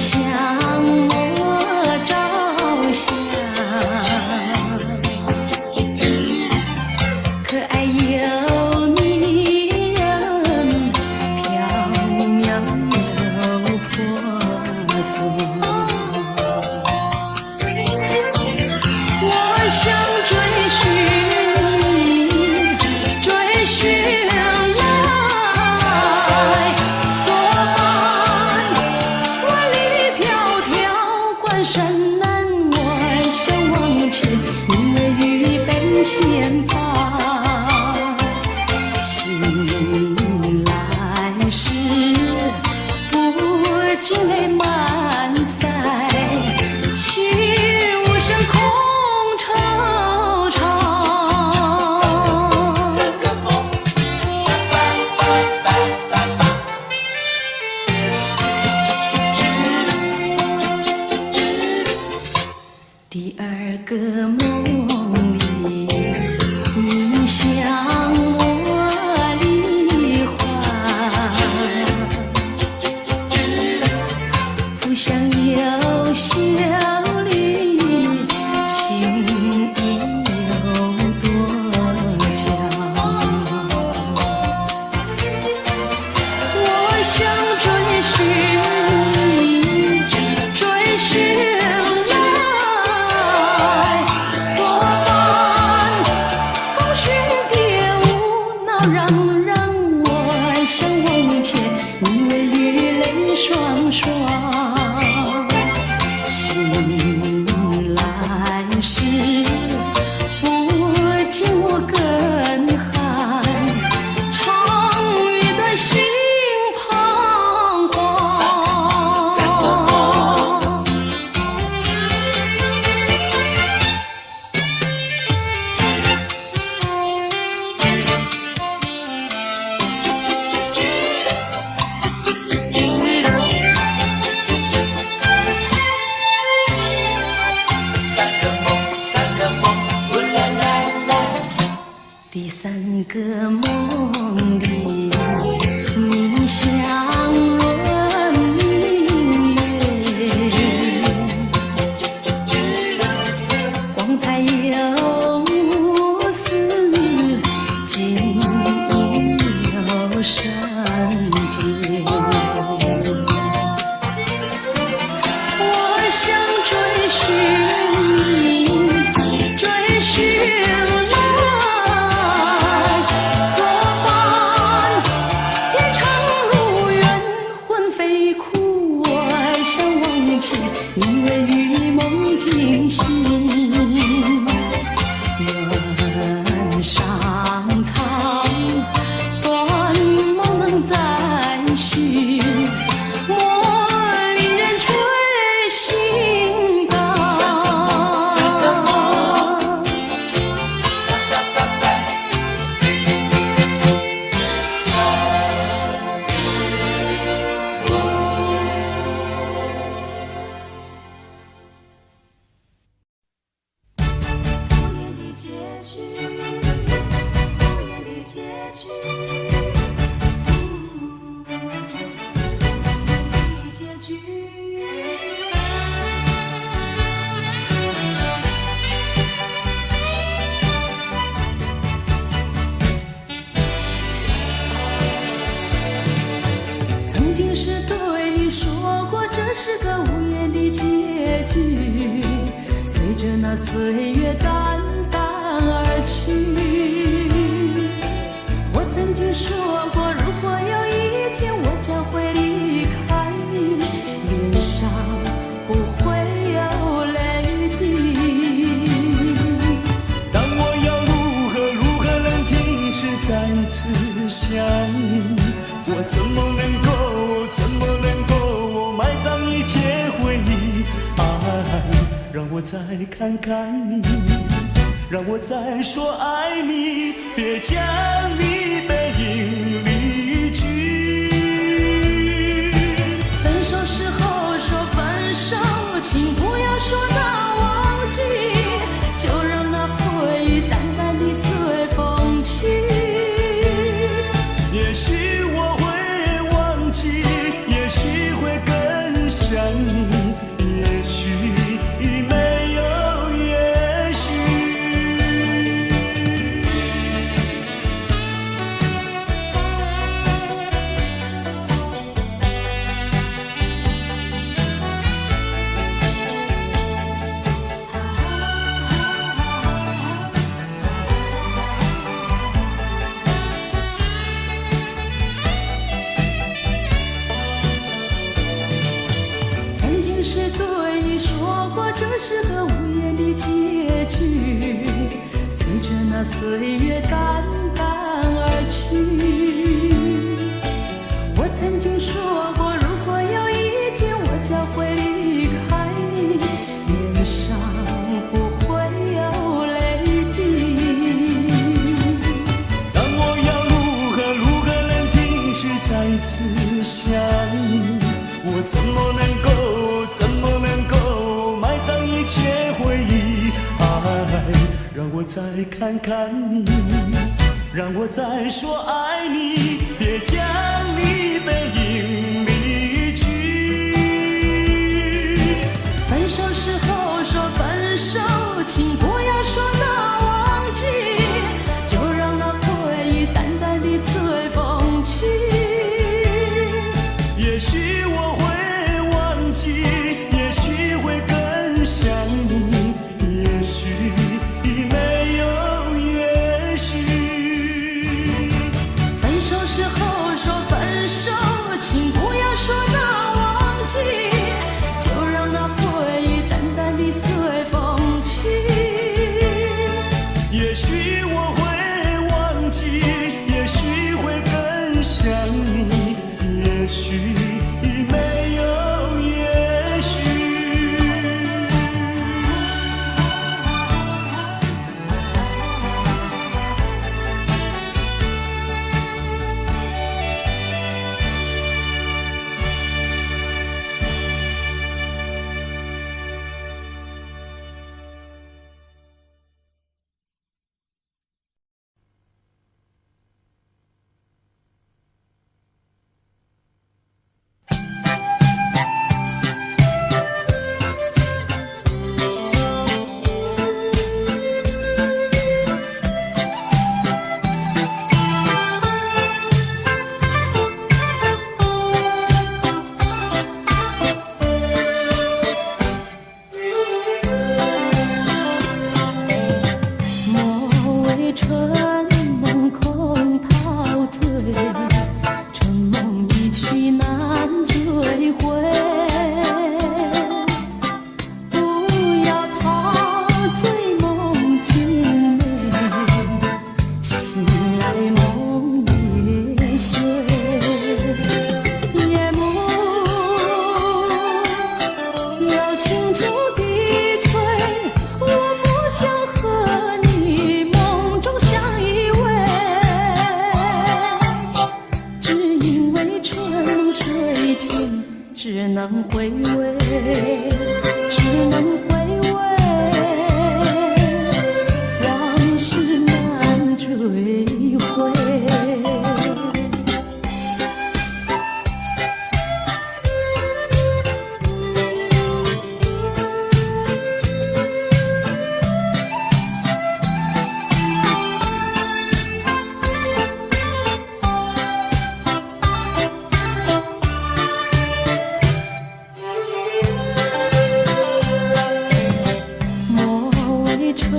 向我照相，可爱又迷人，缥缈又婆娑。我想追寻你，追寻来作伴。万里迢迢，关山难，我想往前，你为预备先发。醒来时，不禁泪满腮，泣无声空惆怅。第二个梦里，你向我梨花，浮香又秀丽，情意有多娇。我想追寻你，追寻来作伴。风寻蝶舞，闹嚷嚷，我想往前，你为雨泪双双。醒来时，不禁我更寒，长雨的心彷徨。第三个梦里，你像轮明月，光彩又无私，晶莹又圣洁。我想追寻你，追寻来作伴。天长路远，魂飞哭，我想往前，你为与梦惊醒。原上苍，断梦能再续，莫令人吹心肝。曾经是对你说过，这是个无言的结局，随着那岁月淡淡而去。我曾经说过，如果有一天我将会离开你，脸上不会有泪滴。但我要如何能停止再次想你？我怎么能够埋葬一切回忆？爱，让我再看看你，让我再说爱你，别将你背影离去。分手时候说分手，请不要说那忘记，就让那回忆淡淡地随风去。也许我会忘记，也许会更想你。过这是个无言的结局，随着那岁月淡淡而去。我曾经说过，如果有一天我将会离开你，脸上不会有泪滴。但我要如何能停止再次想你？我怎么能够埋葬一切回忆？让我再看看你，让我再说爱你，别将你背影离去。分手时候说分手，请不要说那忘记，就让那回忆淡淡地随风去。也许我会忘记，也许会更想你，也许已没有也许。分手时候说分手，请不要说那忘记，就让那回忆淡淡地随风去。也许我会忘记，也许会更想你，也许已没有也许。莫为春梦空陶醉，春梦一去难追回。不要陶醉梦境美，醒来梦也碎。夜幕要轻轻低垂，我不想和你梦中相依偎，只因为春水甜，只能回味，只能回味，往事难追回。莫为春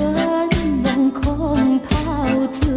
梦空陶醉，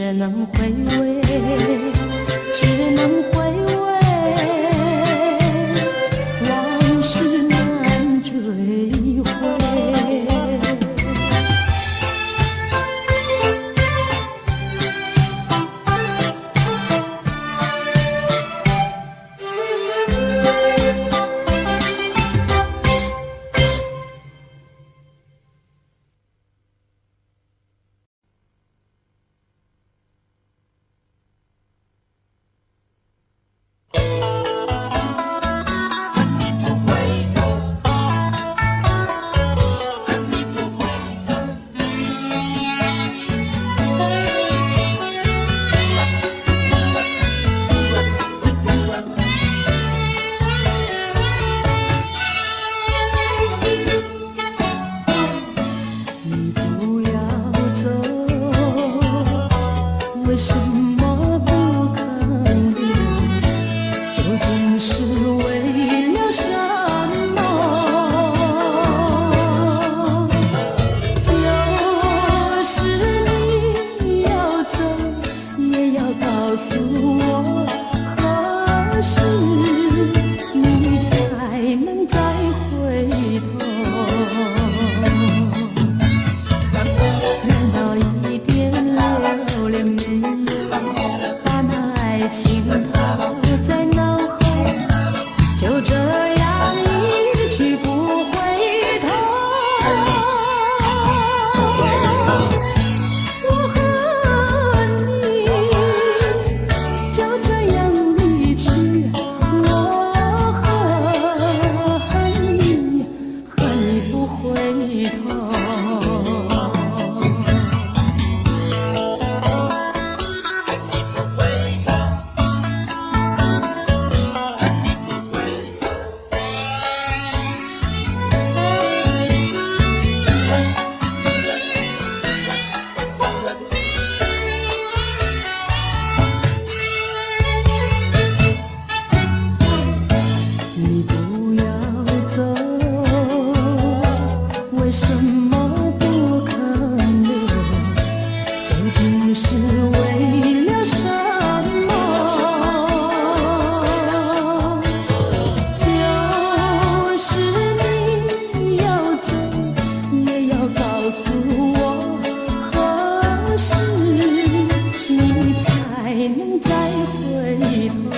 只能回味，只能回味，往事难追回。为什么不肯留？究竟是为了什么？就是你要走，也要告诉我，何时你才能再回头？难道一点留恋没有？把那爱情抛在脑后，就这样一去不回头。我和你就这样离去，我恨你，恨你不回头。你不要走，为什么不肯留？究竟是为了什么？就是你要走，也要告诉我，何时你才能再回头？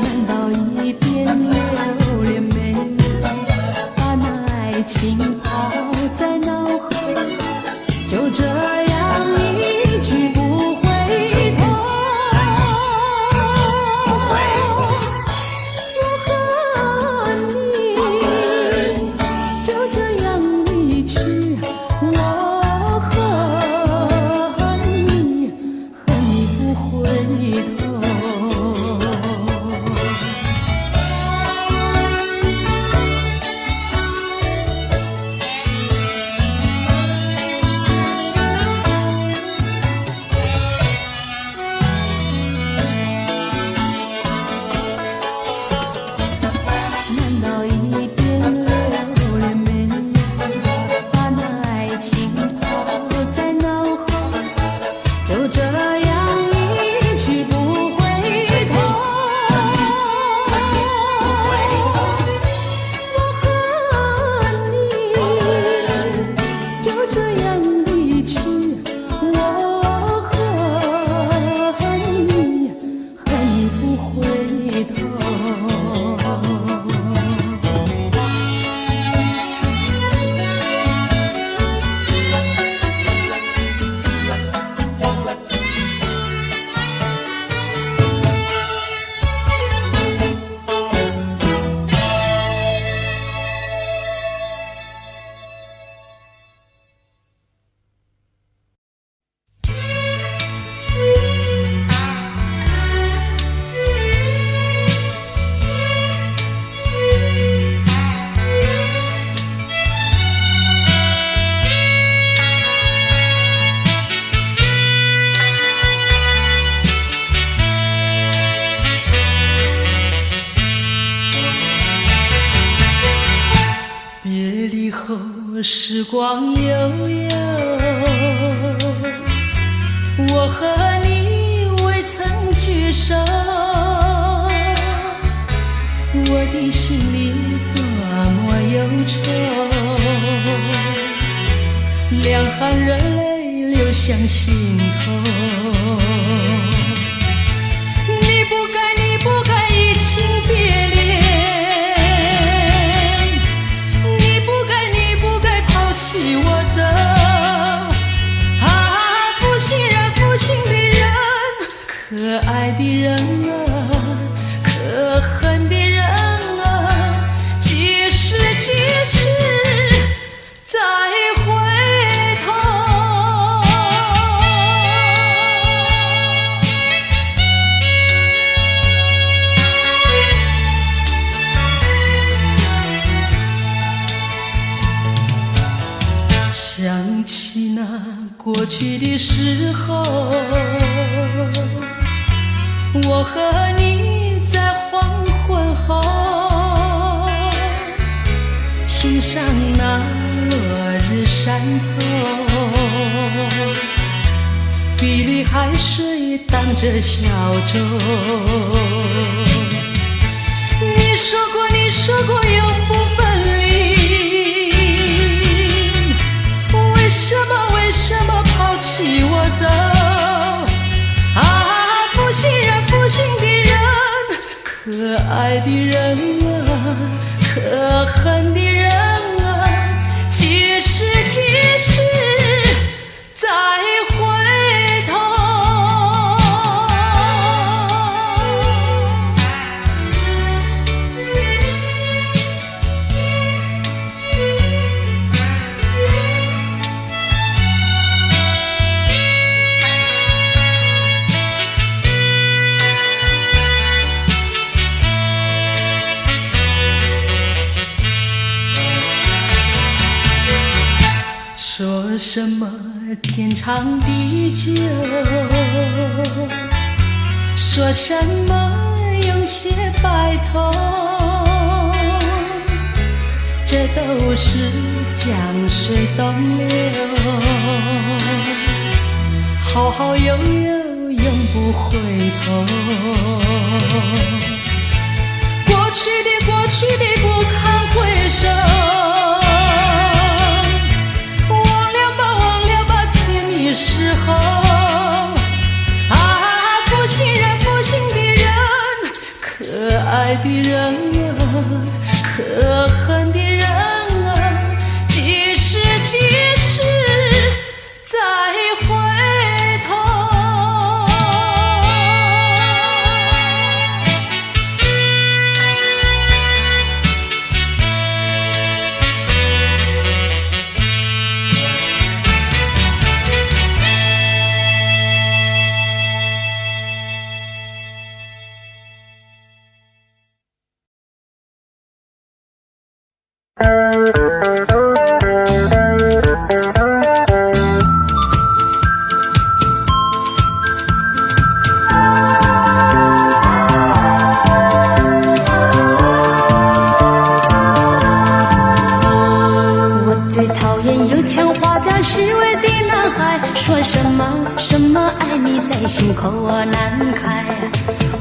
难道一点留恋没有？把那爱情抛在脑后，就这样一去不回头。我和你就这样离去，我恨你，恨你不回头。难道一点留恋没有？把那爱情抛在脑后，就这样一去不回头。我和你就这样离去，我恨你，恨你不回头。别离后，时光悠悠。的心里多么忧愁，两行热泪流向心头。你不该移情别恋，你不该抛弃我走。啊，负心人，负心的人，可爱的人啊，可恨的人啊，几时再回头。想起那过去的时候，我和你在黄昏后欣赏那落日山头，碧绿海水荡着小舟。你说过永不分离，为什么抛弃我走？啊，负心人，负心的人，可爱的人啊，可恨的人啊，几时再回头。说什么天长地久，说什么永结白头，这都是江水东流，好好悠悠永不回头。过去的不堪回首，时候啊，负心人，负心的人，可爱的人啊，可恨的人啊，几时再回头。我最讨厌油腔滑调虚伪的男孩，说什么爱你在心口难开。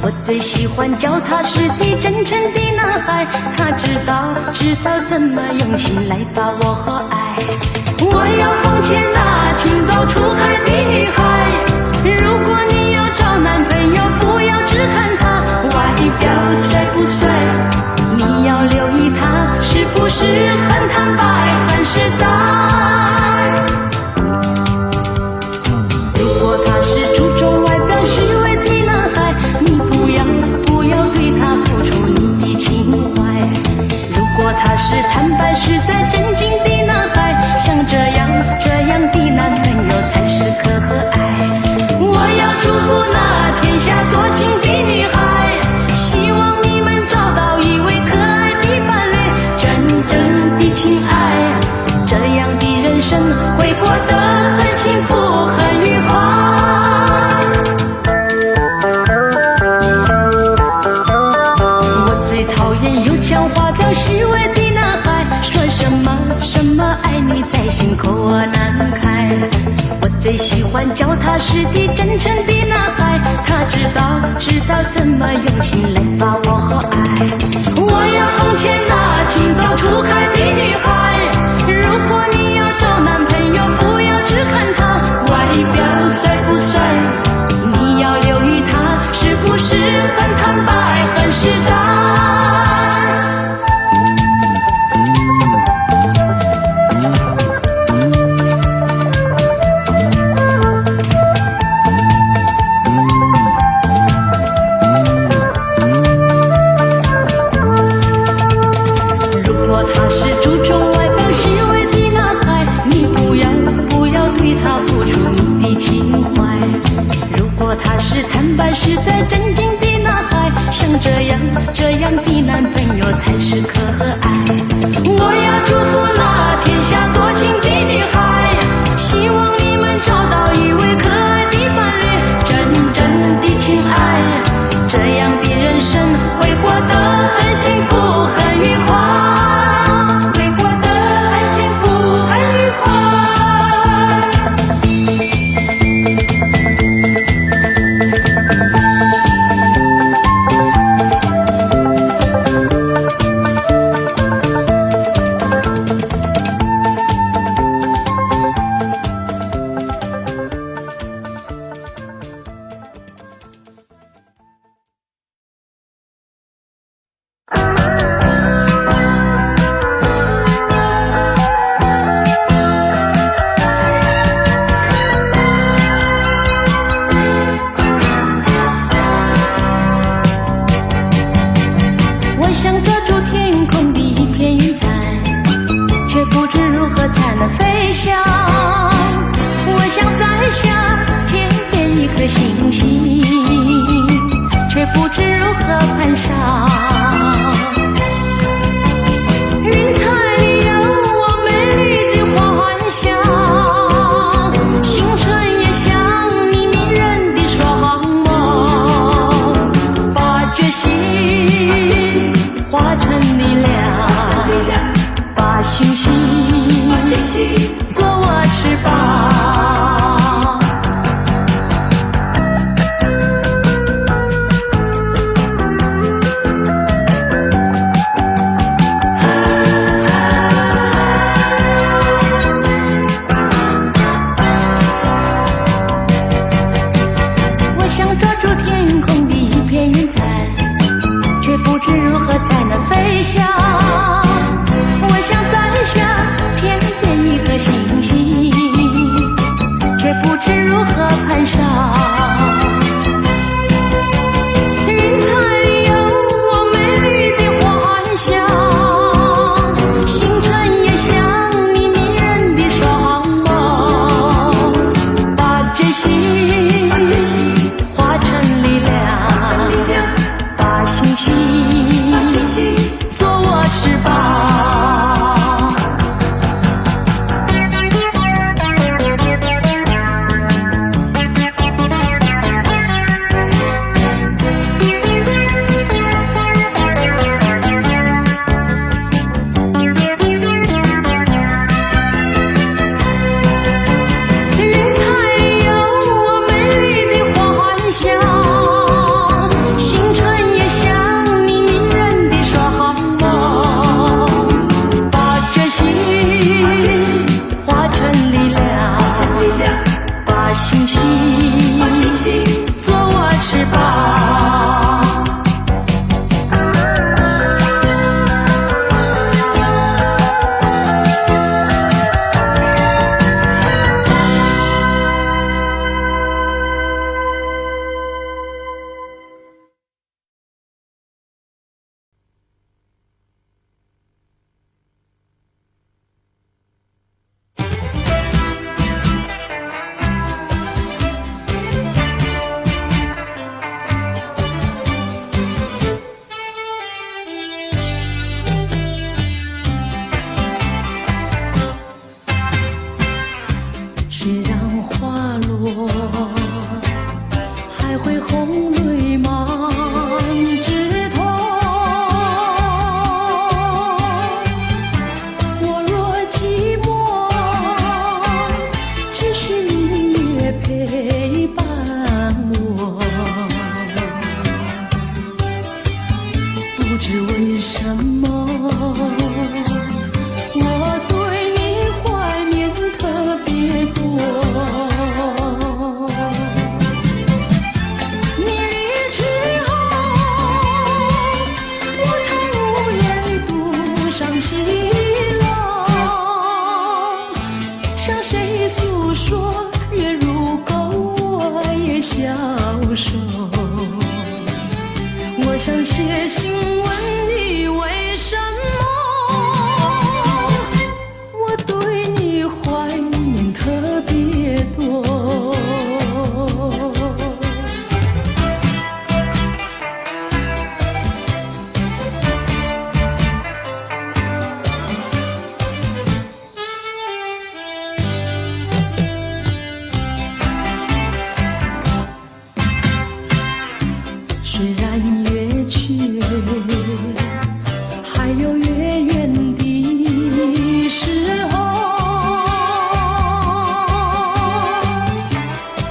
我最喜欢脚踏实地真诚的男孩，他知道怎么用心来把我和爱。我要奉劝那情窦初开的女孩，如果你要找男朋友，不要只看他外表帅不帅，你要留意他是不是很坦白很实在。如果他是注重外表虚伪的男孩，你不要对他付出你的情怀。如果他是坦白实在真经的男孩，像这样的男朋友才是可和爱。我要祝福那天下多情的女孩，希望你们找到一位可爱的伴侣，真正的情爱，这样的人生会过得很幸福很愉快。我最讨厌油腔滑调虚伪的男孩，说什么爱你在心口难开。我最喜欢脚踏实地真诚的男孩，他知道怎么用心来把我和爱。我要从前那情窦初开的女孩，如果你要找男朋友，不要只看他外表帅不帅，你要留意他是不是很坦白很实在。这样的男朋友才是可爱。我要祝福那天下多情的女孩，希望你们找到一位可爱的伴侣，真正的情爱，这样的人生会过得很幸福很愉快，会过得很幸福很愉快。化成力量，把星星做我翅膀。我想抓住天空的一片云彩，却不知如何才能飞翔。我想摘下片片一颗星星，却不知如何攀上。云彩里有我美丽的幻想，星辰也像你迷人的双眸，把决心化成力量，把星星做我翅膀。云彩里有我美丽的幻想，星辰也像你迷人的双眸，把决心化成力量，把星星做我翅膀。雪让花落，还会红泪满枝头。我若寂寞，只需明月陪伴我。不知为什么向谁诉说？月如钩，我也消瘦。我想写信问你，为什么我对你怀念特别多？虽然月缺，还有月圆的时候。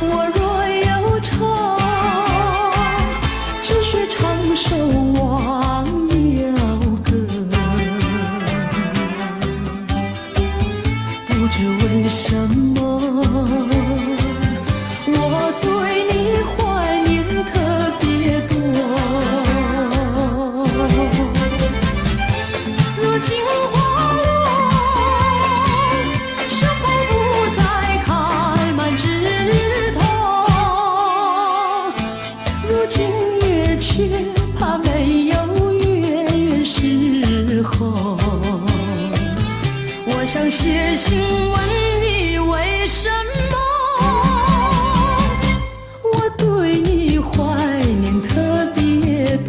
我若有愁，只需唱首忘忧歌。不知为什么，我对你怀念特别多。如今花落，是否不再开满枝头？如今月缺，怕没有月圆时候。我想写信问你，为什么我对你怀念特别多？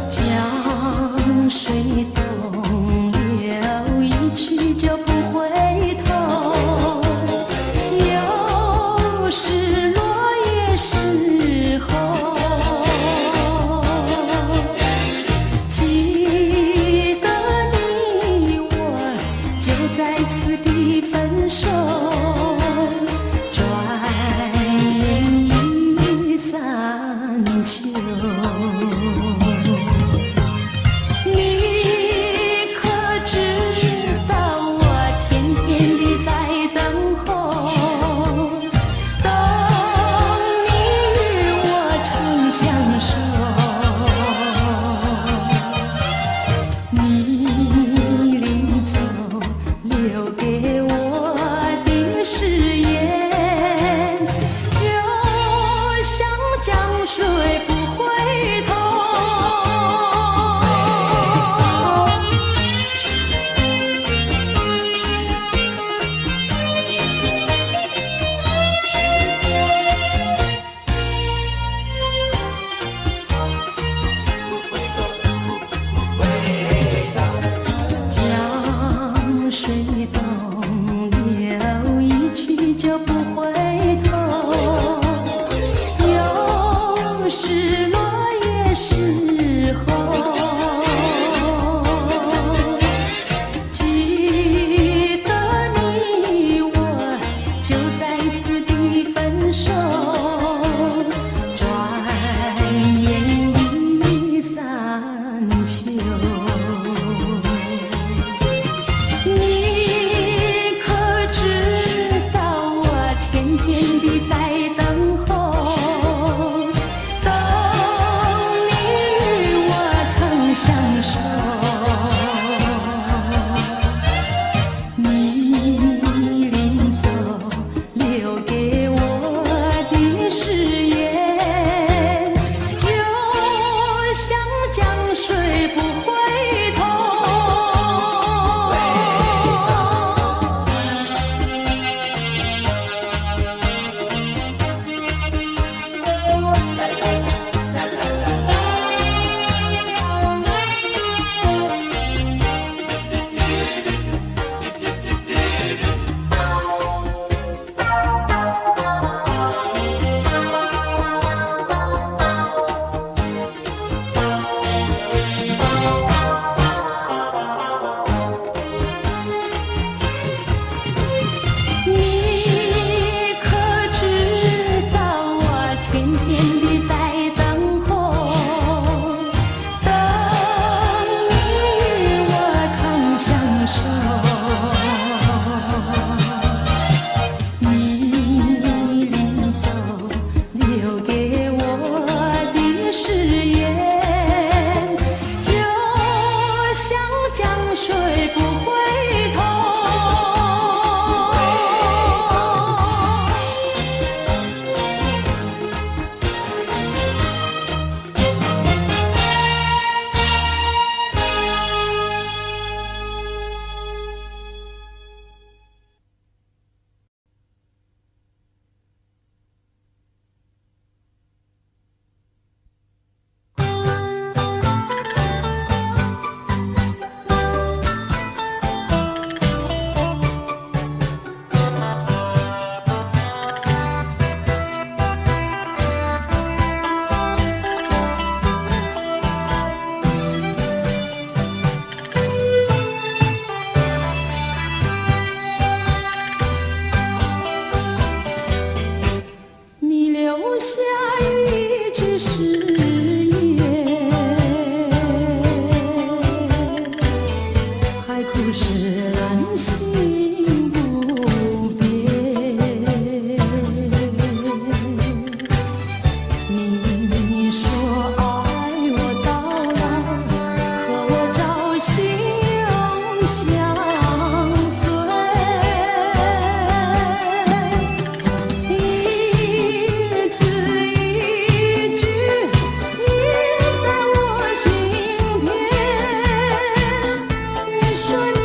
江水东流，一去就不回头。有时落叶时候，记得你我就在此地分手。转眼已三秋。你可知道我天天地在等候，等你与我长相守。你临走留给我的誓言，就像江水不回头。是安心不变。你说爱我到老，和我朝夕相随，一字一句印在我心田。你说你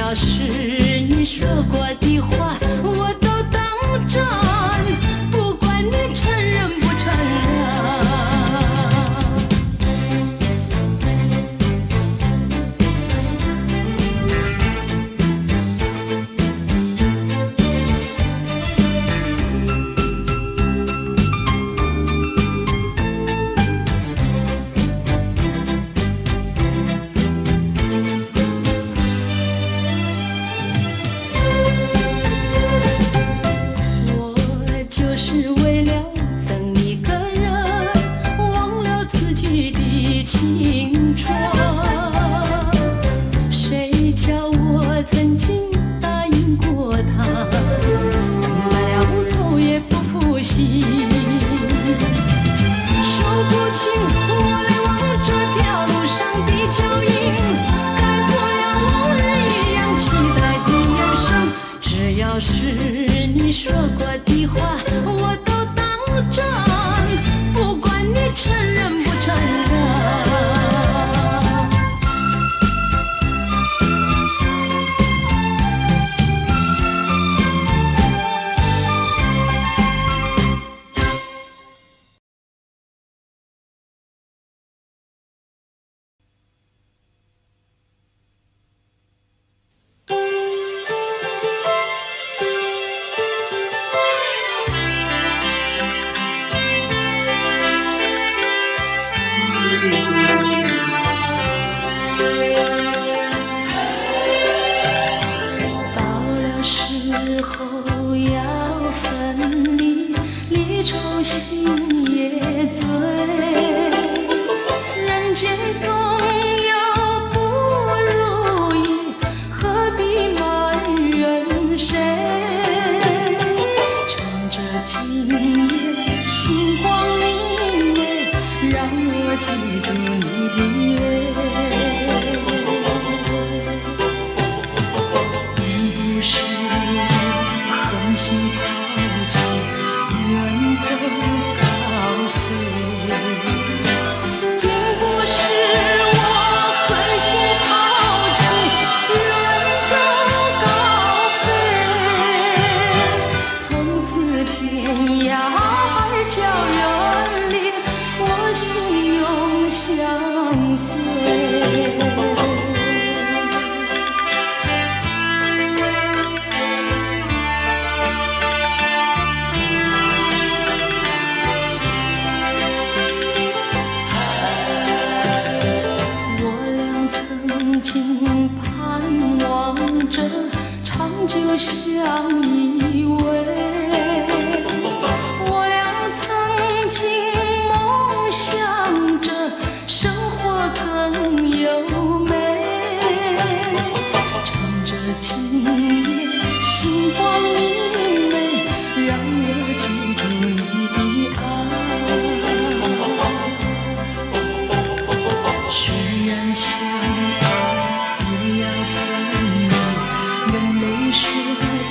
要是你说过的话我都当真，不管你承认不承认。说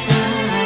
再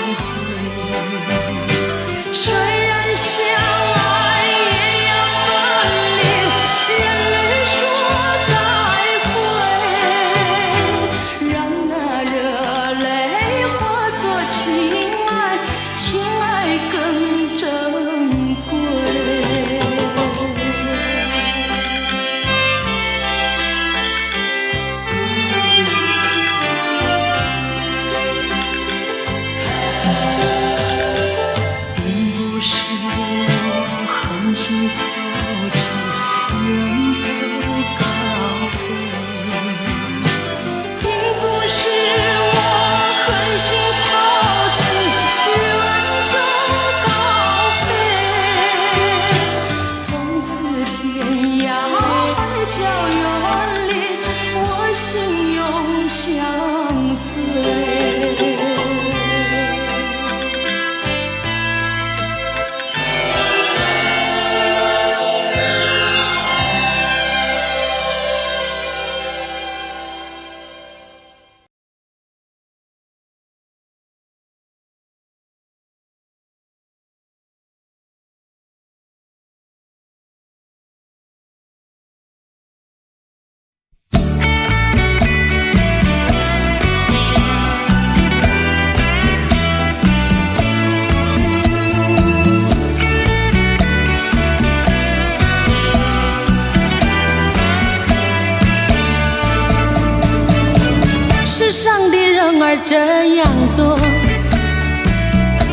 儿这样多，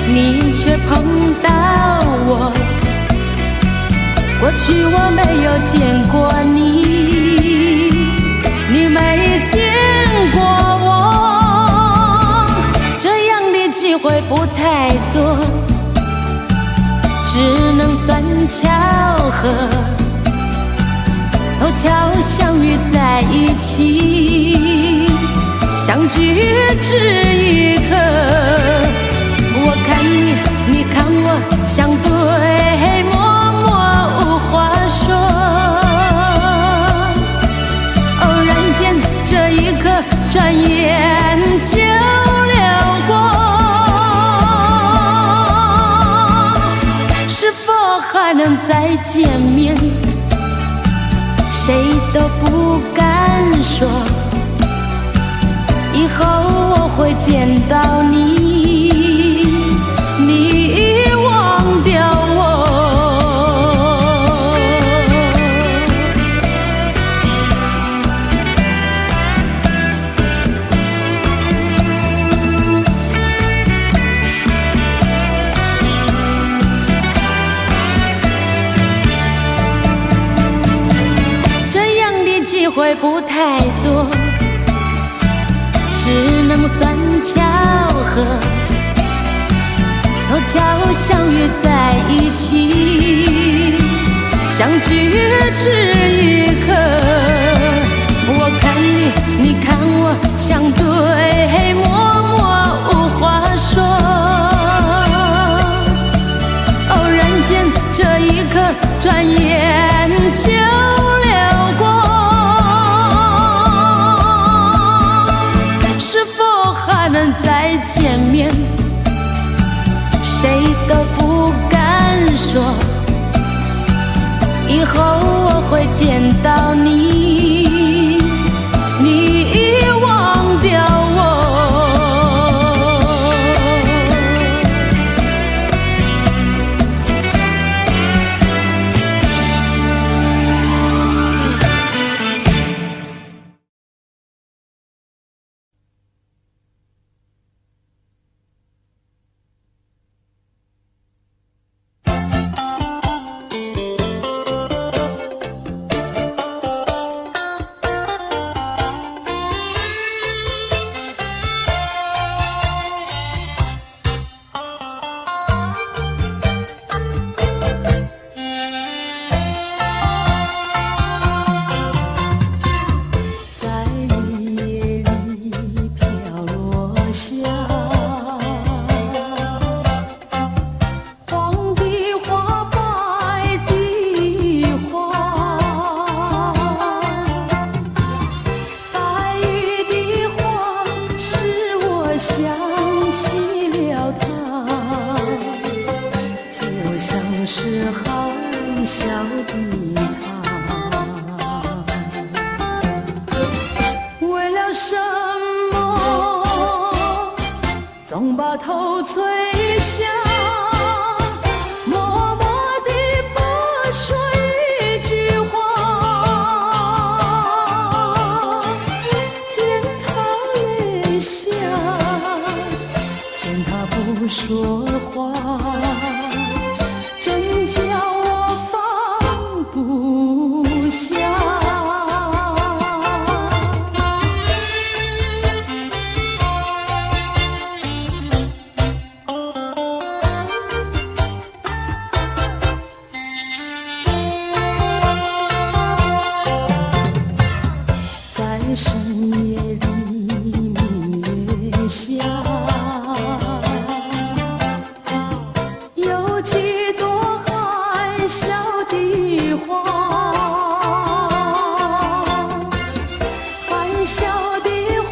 你却碰到我。过去我没有见过你，你没见过我，这样的机会不太多，只能算巧合，凑巧相遇在一起，相聚只一刻。我看你，你看我，相对默默无话说。偶然间，这一刻转眼就流过。是否还能再见面？谁都不敢说。以后我会见到你，你忘掉我。这样的机会不太多，只能算巧合，凑巧相遇在一起，相聚只一刻。我看你，你看我，相对默默无话说。偶然间，这一刻转眼就流过。能再见面，谁都不敢说。以后我会见到你，你忘掉我。总把头垂下，默默地不说一句话，见他泪下，见他不说话，真叫我放不下。深夜里，明月下，有几朵含笑的花，含笑的花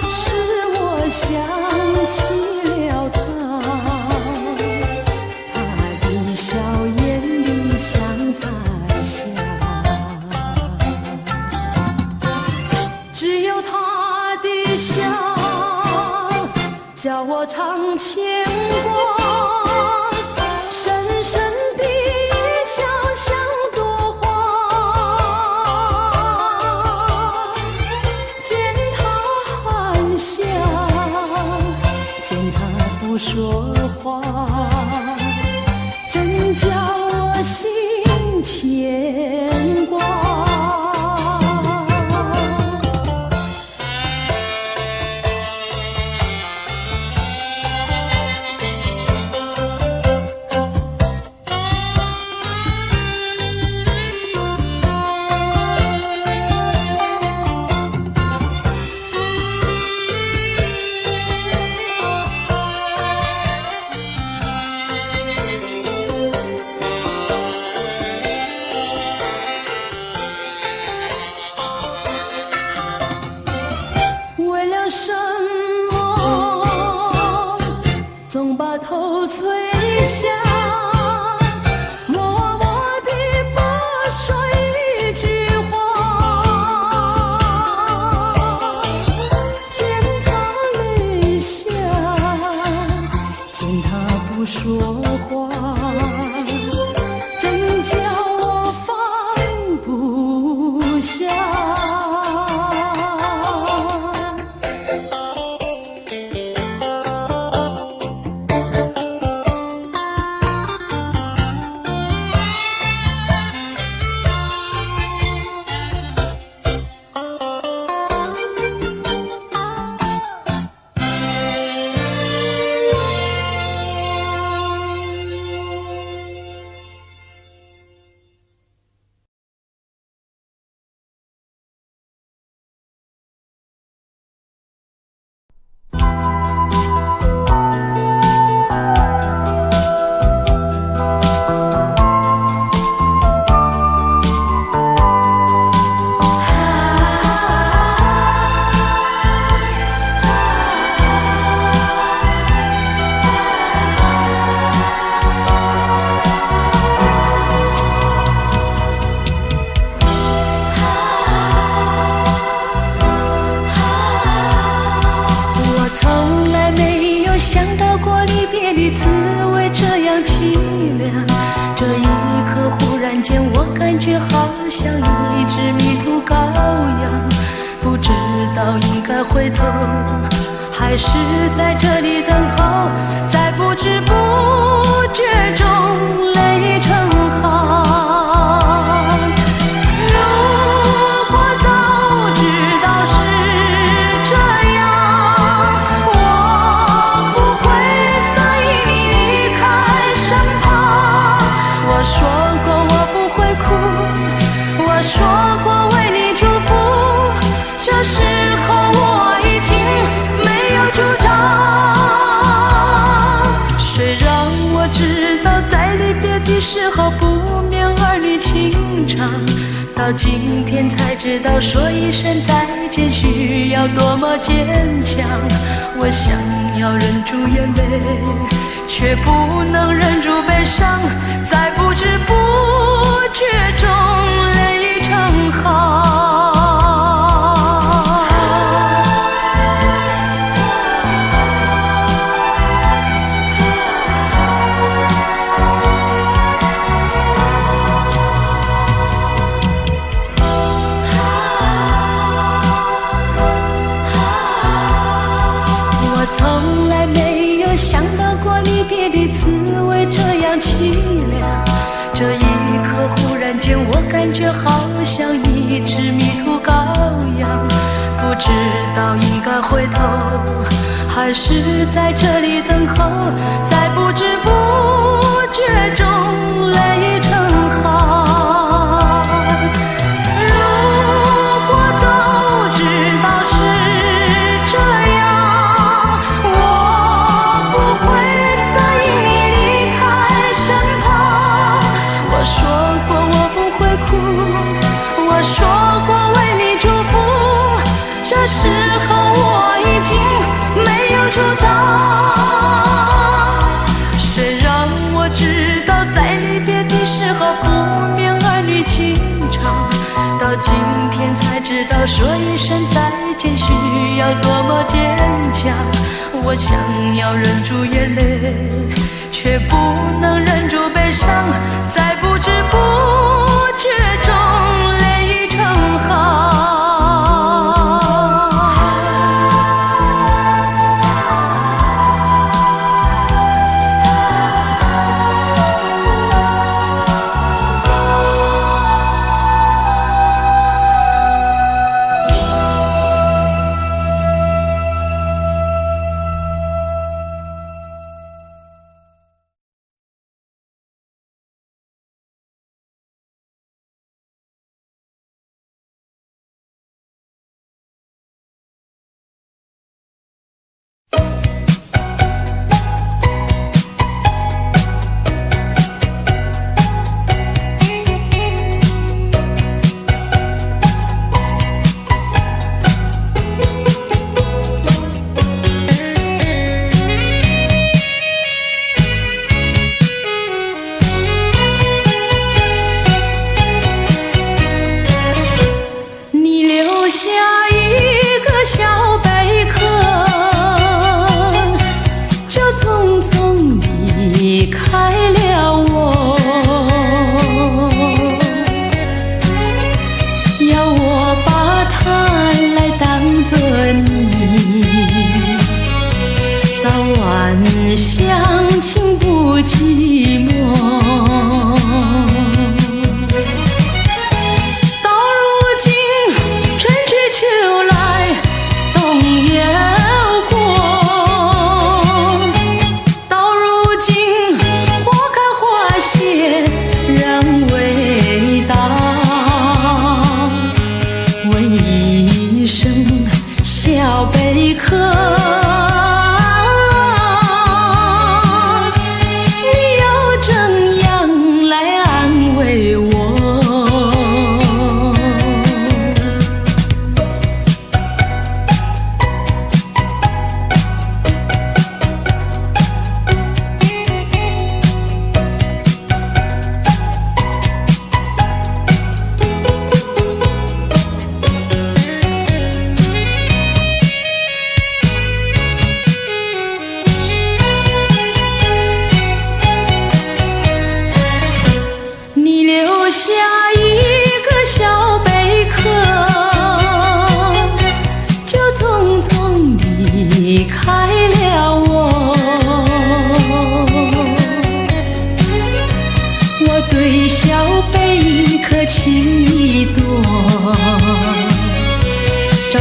使我想起了他，他的笑眼里像彩霞。只有他的笑，叫我常牵挂，深深的一笑像朵花，见他含笑，回头，还是在这里等候，在不知不觉中泪成行。如果早知道是这样，我不会答应你离开身旁。我说过我不会哭，我说过为你祝福，这时候我已经没有主张。谁让我知道在离别的时候不免儿女情长，到今天才知道说一声再见需要多么坚强。我想要忍住眼泪，却不能忍住悲伤，在不知不觉中泪成行。从来没有想到过离别的滋味这样凄凉，这一刻忽然间我感觉好像一只迷途羔羊，不知道应该回头，还是在这里等候，在不知不觉中泪成行。如果早知道是这样，我说过我不会哭，我说过为你祝福，这时候我已经没有主张。谁让我知道在离别的时候不免儿女情长，到今天才知道说一声再见需要多么坚强。我想要忍住眼泪，却不能忍住悲伤，在不知不觉中泪成行。你要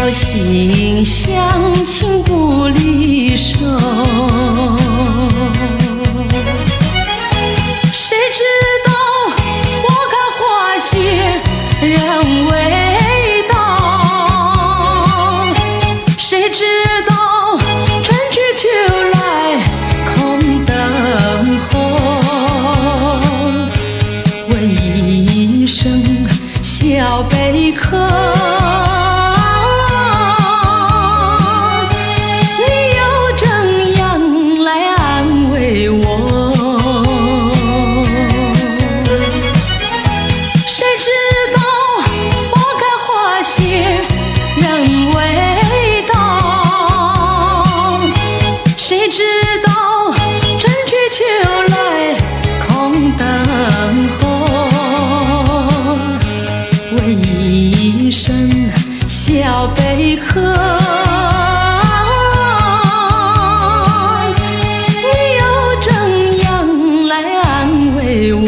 条心，相亲不离手。谁知道花开花谢人未到，谁知道春去秋来空等候。问一声小贝壳，你又怎样来安慰我？谁知道花开花谢人未到，谁知道春去秋来空等候。问一声小贝壳，你又怎样来安慰我？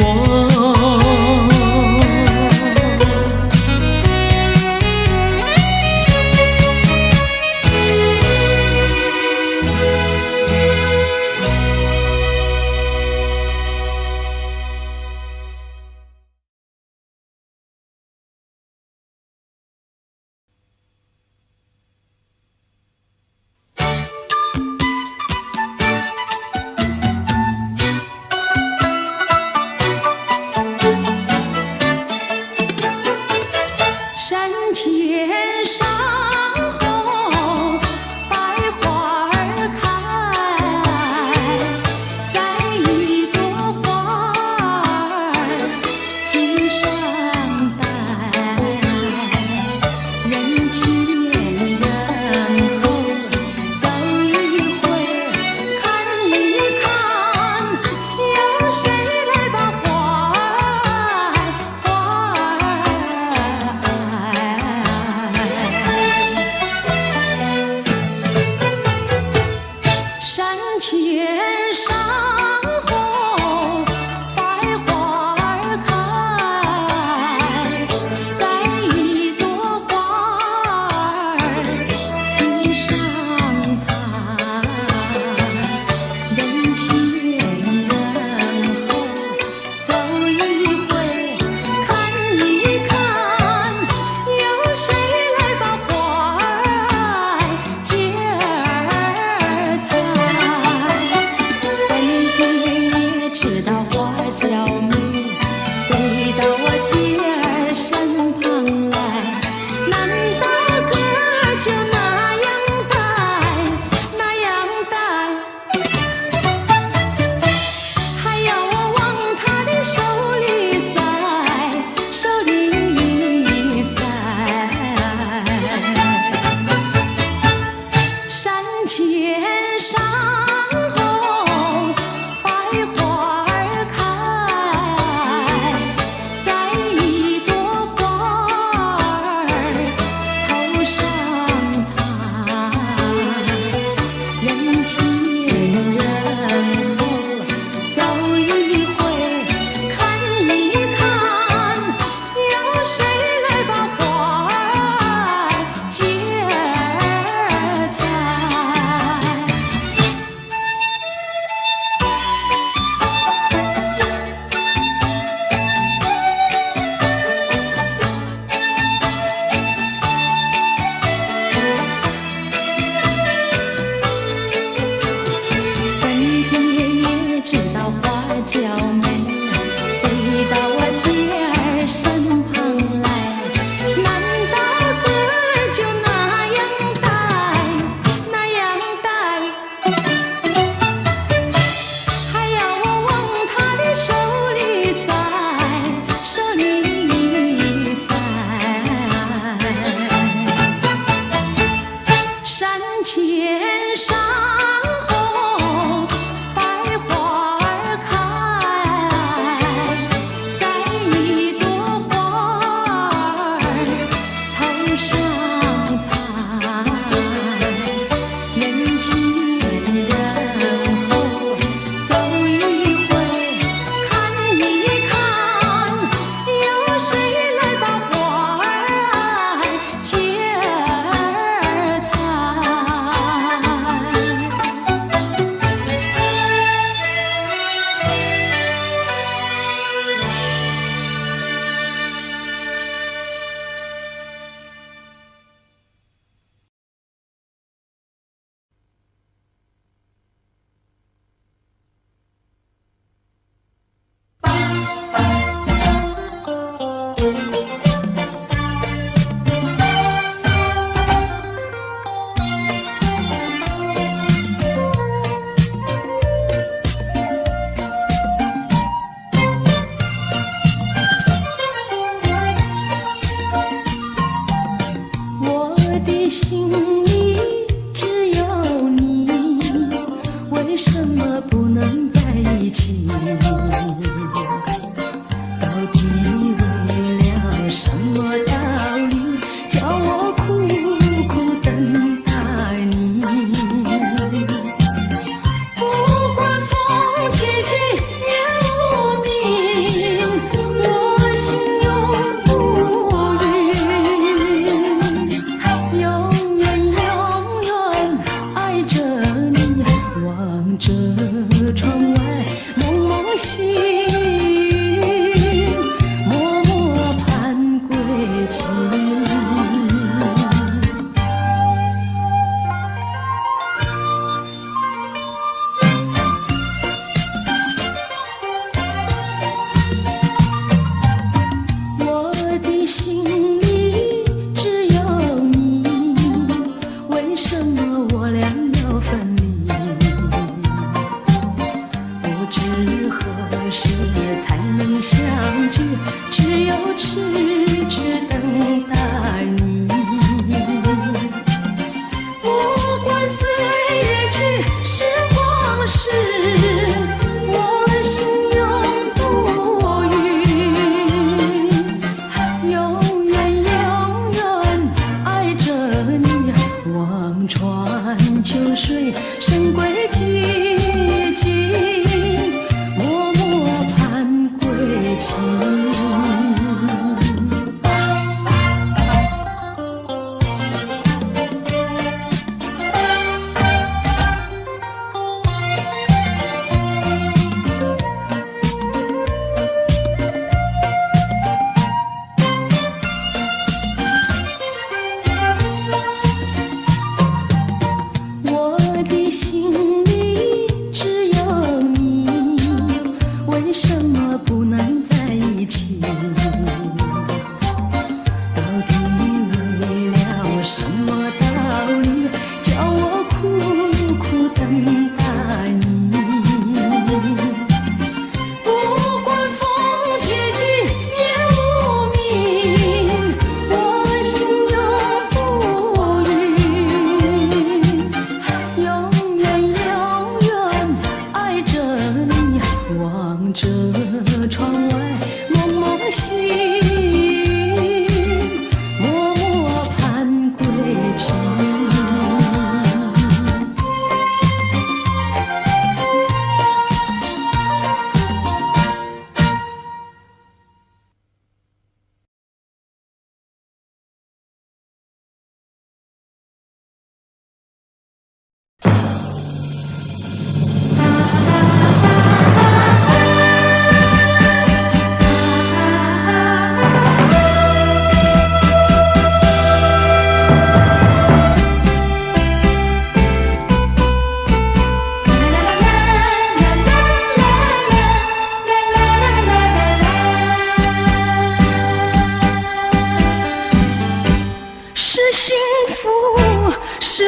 的心里只有你，为什么不能在一起？到底为了什么道理，叫我苦苦等待你？不管风起起夜无明，我心永不渝，永远永远爱着你，望着窗外蒙蒙星。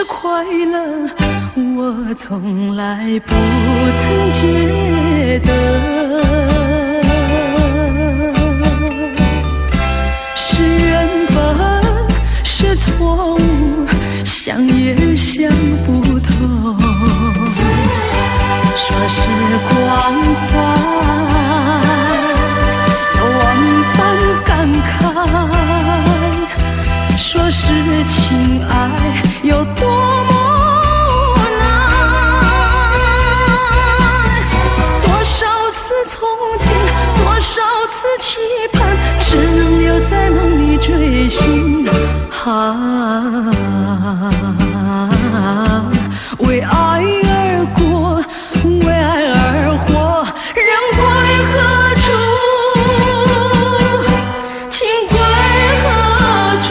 快乐，我从来不曾觉得是缘分，是错误，想也想不通。说时光快，有万般感慨，说是情爱有多么难，多少次憧憬，多少次期盼，只能留在梦里追寻。为爱而过，为爱而活，人归何处？情归何处？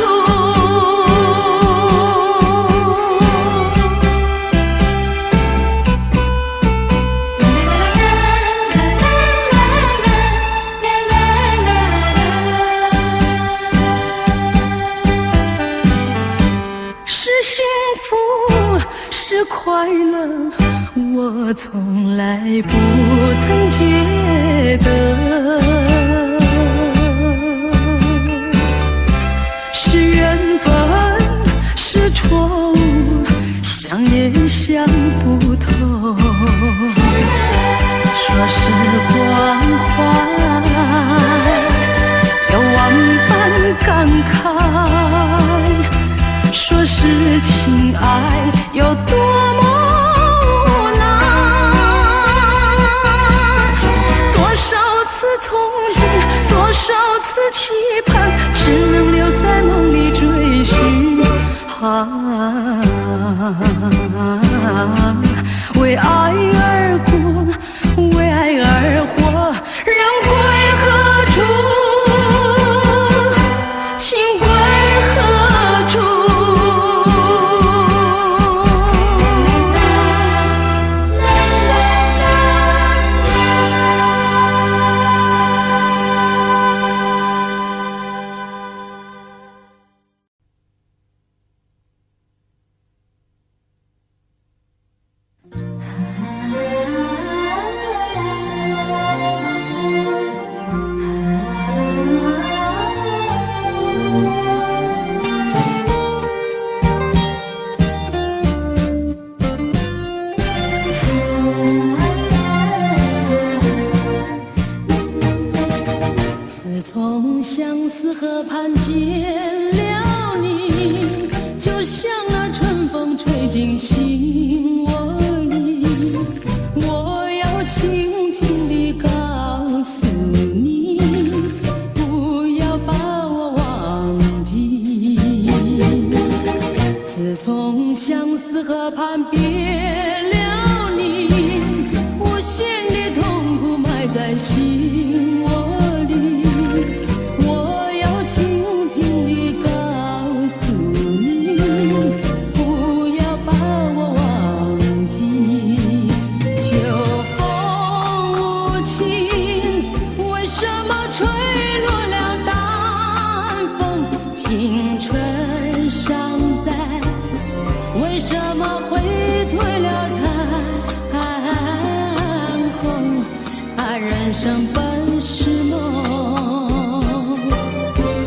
是幸福，是快乐，我从来不曾觉得是缘分，是错为爱而过，为爱而活，人归何处？情归何处？自从相思河畔见了你，就像那春风吹进心窝里。我要轻轻地告诉你，不要把我忘记。自从相思河畔别了你，我心的痛苦埋在心窝里。我要轻轻地告诉你，不要把我忘记。秋风无情，为什么吹落了淡风？青春尚在，为什么会褪了残红？人生本是梦，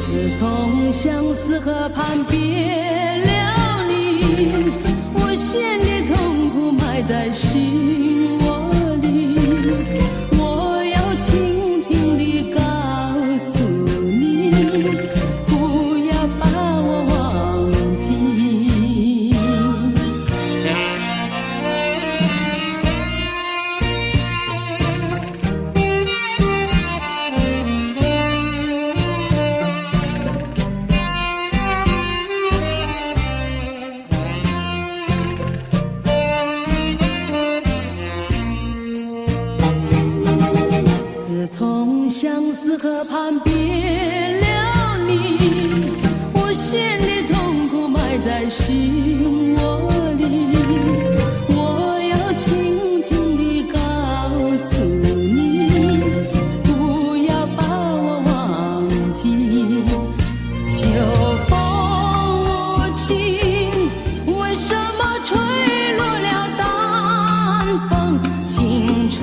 自从相思河畔别了你，我心的痛苦埋在心窝里。我要轻轻地告诉你，不要把我忘记。自从相思河畔别了你，我心的痛苦埋在心窝里。我要轻轻地告诉你，不要把我忘记。秋风无情，为什么吹落了淡风？青春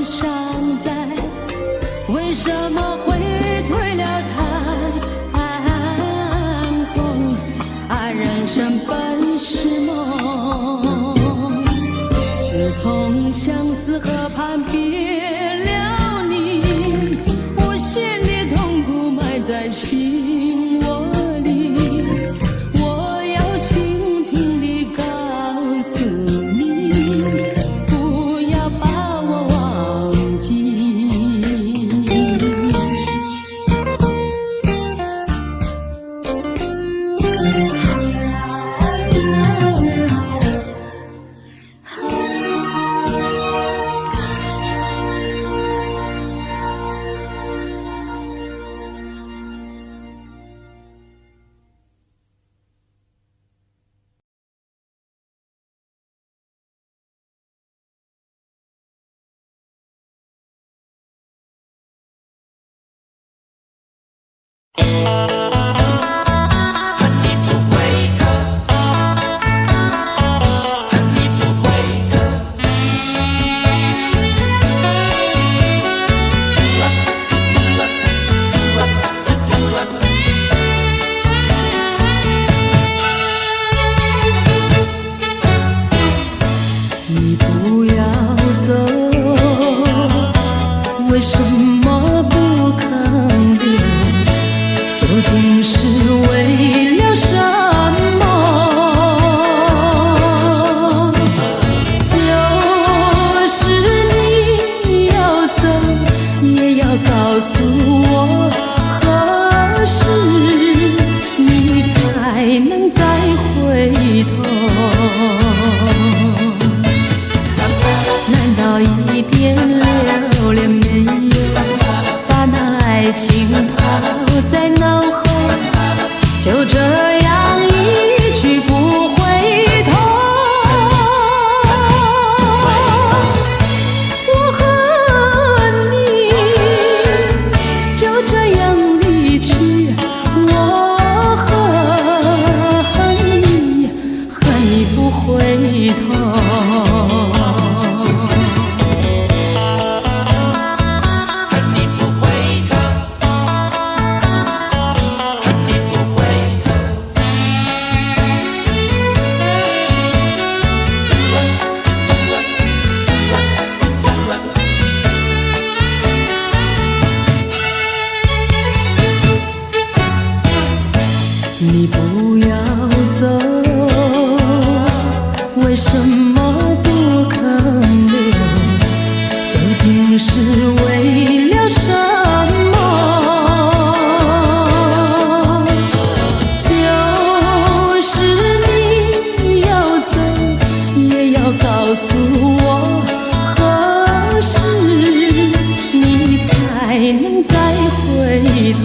尚在，为什么会褪了残红？人生本是梦，自从相思河畔别了你，我心的痛苦埋在心窝里。我要轻轻地告诉你，不要把我忘记。你不要走，为什么不肯留？究竟是为了什么？就是你要走，也要告诉我，何时你才能再回回头。难道一点留恋没有，把那爱情抛在脑后，就这样一去不回头？我和你就这样离去，我恨你，恨你不回头。你不要走，为什么不肯留？究竟是为了什么？就是你要走，也要告诉我，何时你才能再回头？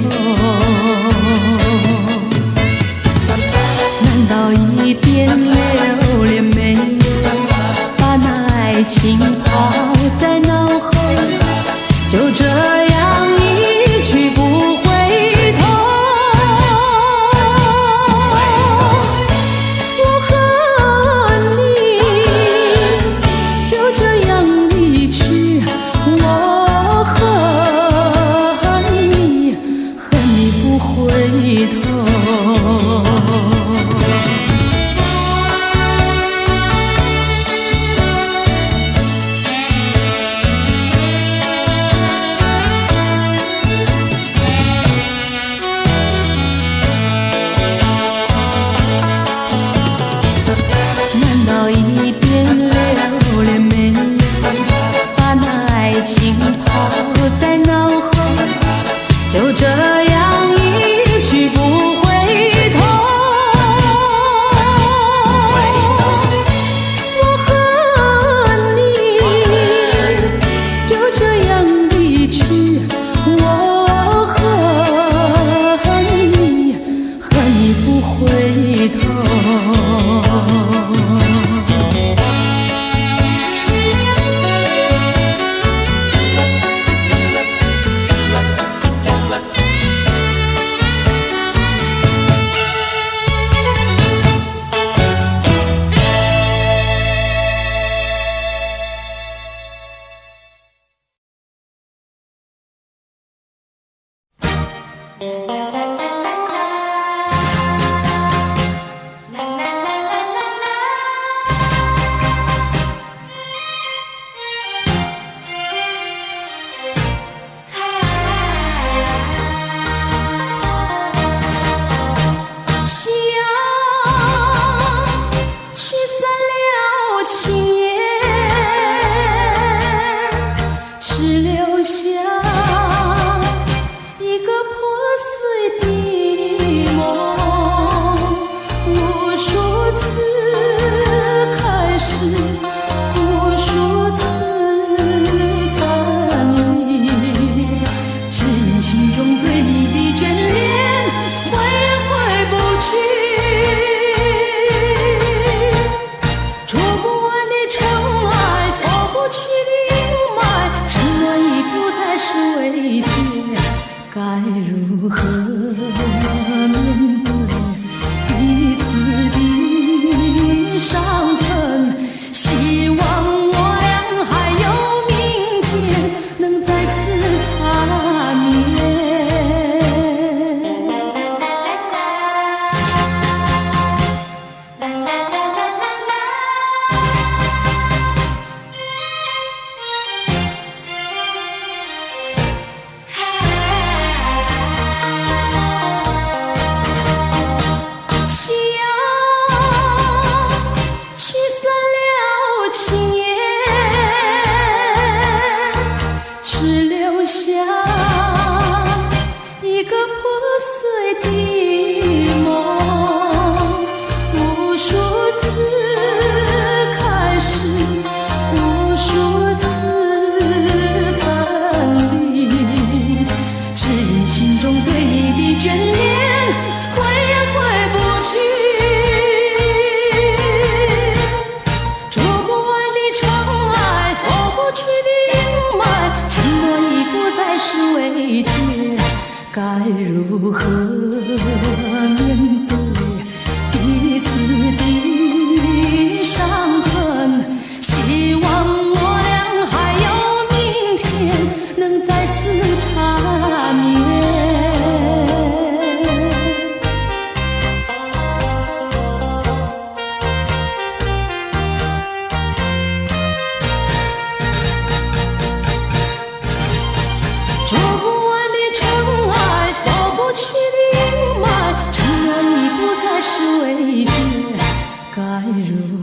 一点留恋没有，把那爱情抛在脑后，就这样一去不回头。我和你就这样离去，我恨你，恨你不回头。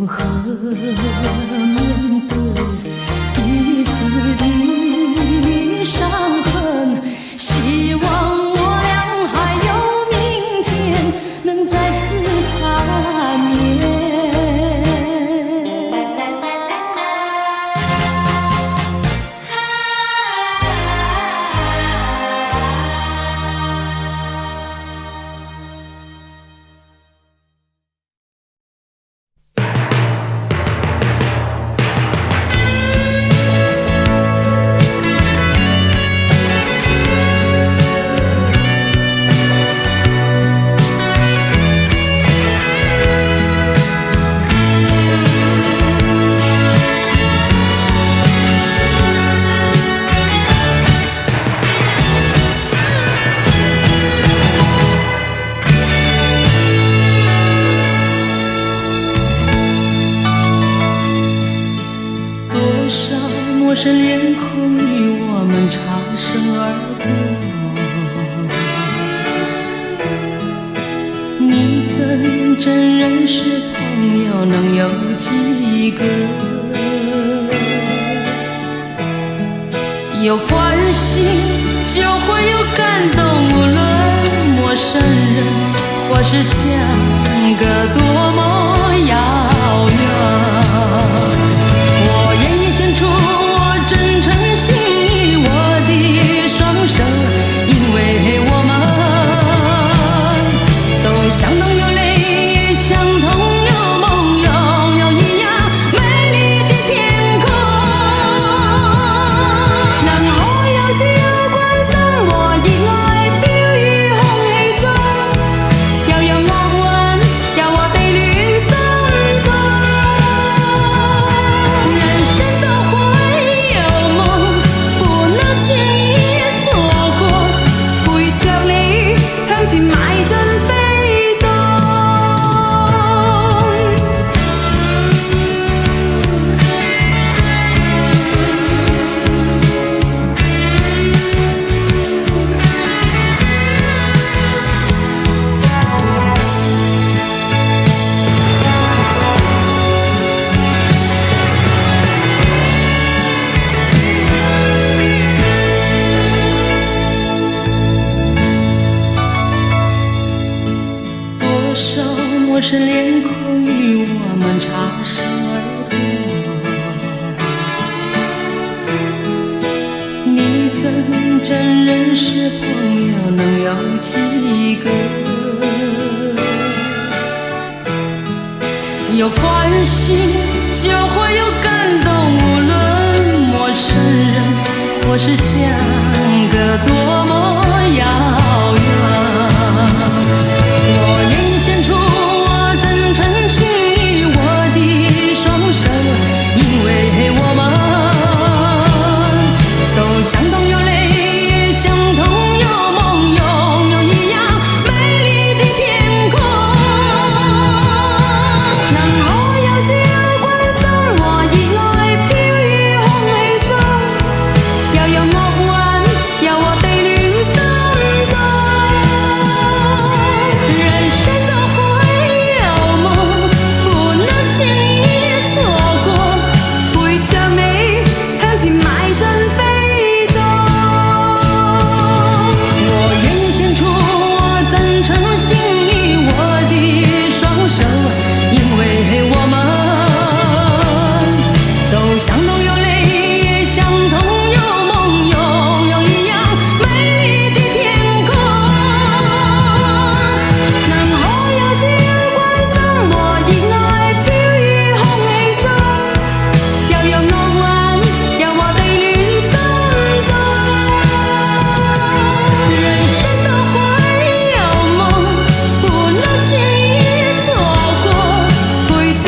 何面对彼此的伤痕？希望我俩还有明天，能再次缠绵。陌生脸孔与我们擦身而过，你真认识朋友能有几个？有关心就会有感动，无论陌生人或是相隔多么遥远。我愿意献出我真诚心意，我的双手，因为我们都相同有泪，相同有梦，拥有一样美丽的天空。能可有自由關心和熱愛飄於空氣中，又有惡運由我哋戀心中。人生都會有夢，不能輕易錯過，陪着你向前邁進飛縱。多少陌生臉孔與我們擦身而過，你真認識朋友能有幾個？有關係就會有感動，無論陌生人或是相隔多麼遙遠。我願意獻出我真誠心意，我的雙手，因為我們都相同有淚，相同有夢，擁有一樣美麗的天空。能可有自由關心和熱愛飄於空氣中，又有惡運由我哋戀心中。人生都會有夢，不能輕易錯過，陪着你向前邁進飛縱。我願意獻出我真誠心意，我的雙手，因為我們都相同有淚，相同有夢，擁有一樣美麗的天空。能可有自由關心和熱愛飄於空氣中，又有惡運由我哋戀心中。人生都會有夢，不能輕易錯過，陪着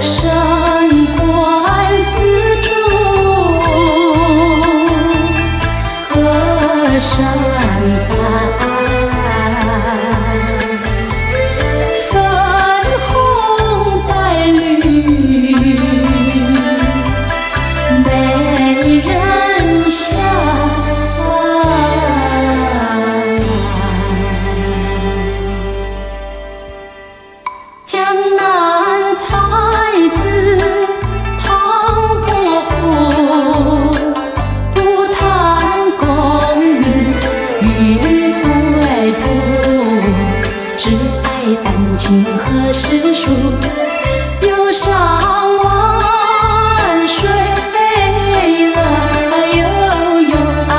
山关丝竹河山畔，粉红带绿美人香。江南才子唐伯虎，不谈功与贵妇，只爱丹青和诗书。游山玩水乐，悠悠安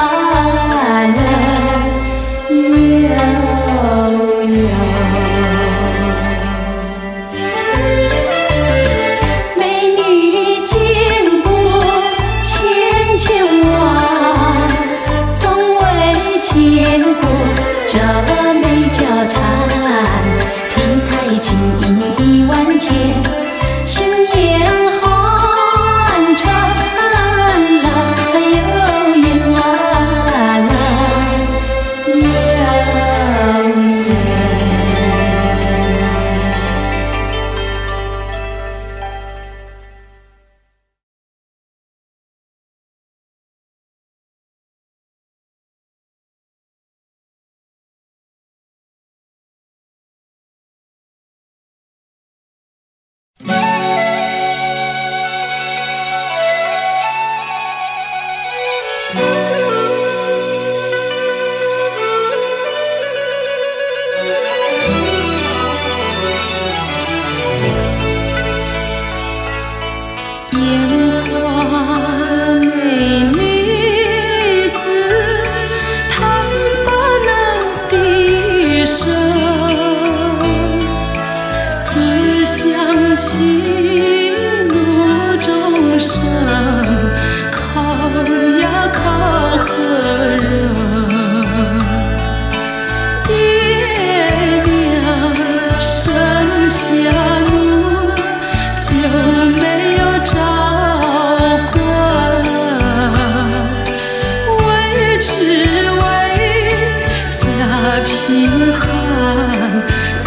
乐悠悠。美女经过千千万，从未见过这美娇婵。体态轻盈一万千，心眼寒川了，悠悠完了悠悠。烟花美女子，弹拨那笛声，思乡起怒中生，靠呀靠何人？爹娘生下奴，就没有照管，为只为家贫寒，才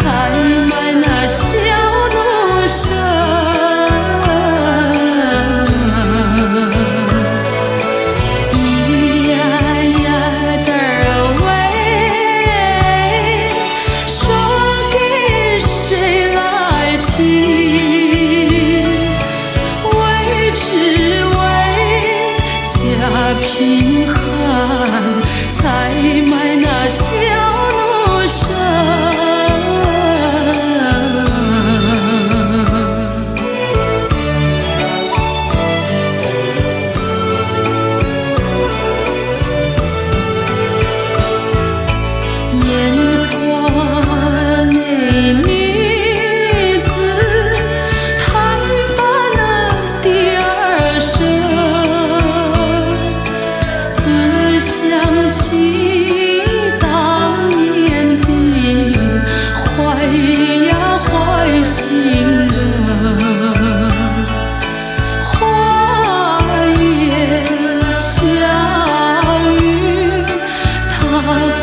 买那小奴生。咿呀呀的儿喂，说给谁来听？为只为家贫寒，才买那小奴生。烟花美女子，弹拨那笛儿声，思乡起当年的怀呀怀心人。花言巧语，他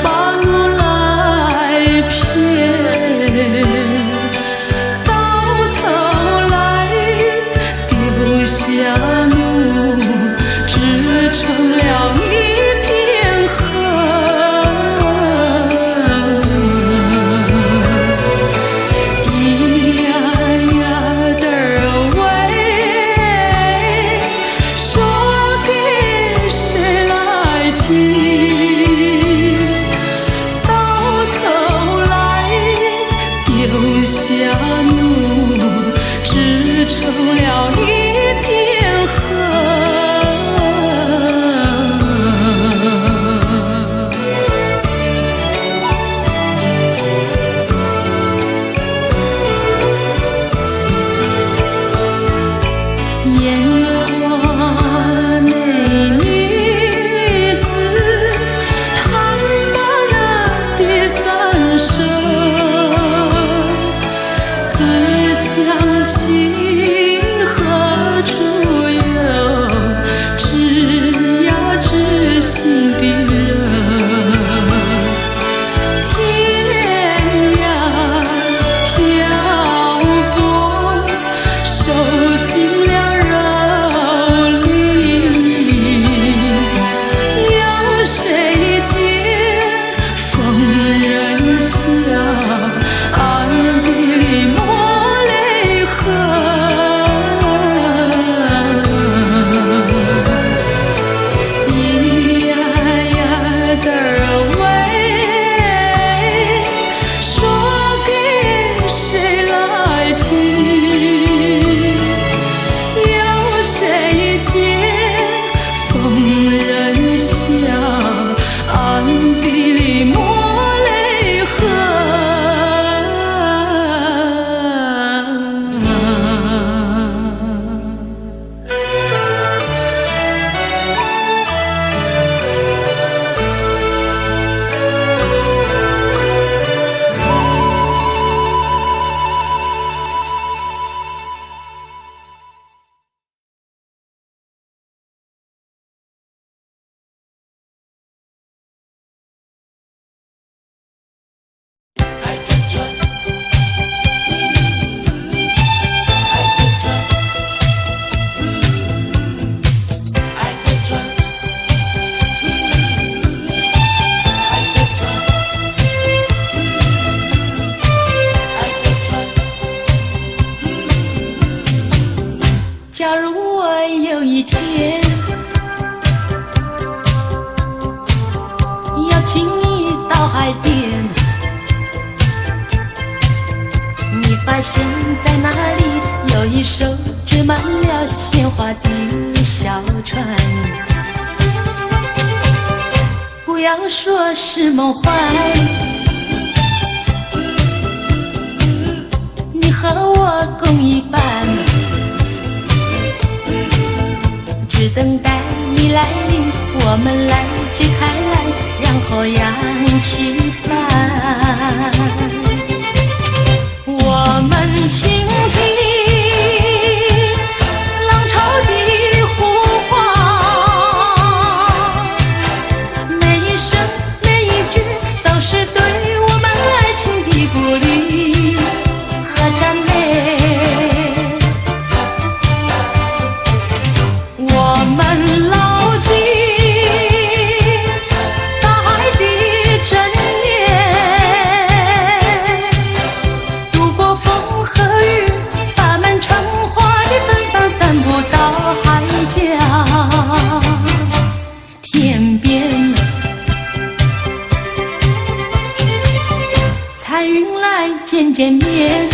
把路来骗，到头来丢下奴，只成了一片恨。咿呀呀的儿喂，说给谁来听？到头来丢下奴，只成了一片恨。烟花美女子，弹拨那笛三声，思乡起假如我有一天邀请你到海边，你发现在那里有一艘织满了鲜花的小船，不要说是梦幻，你和我共一半，只等待你来临，我们来解开来，然后扬起帆。我们倾听浪潮的呼唤，每一声每一句都是对我们爱情的鼓励和赞美。我们牢记大海的箴言，度过风和雨，把满船花的芬芳散布到海角天边。彩云来见见面，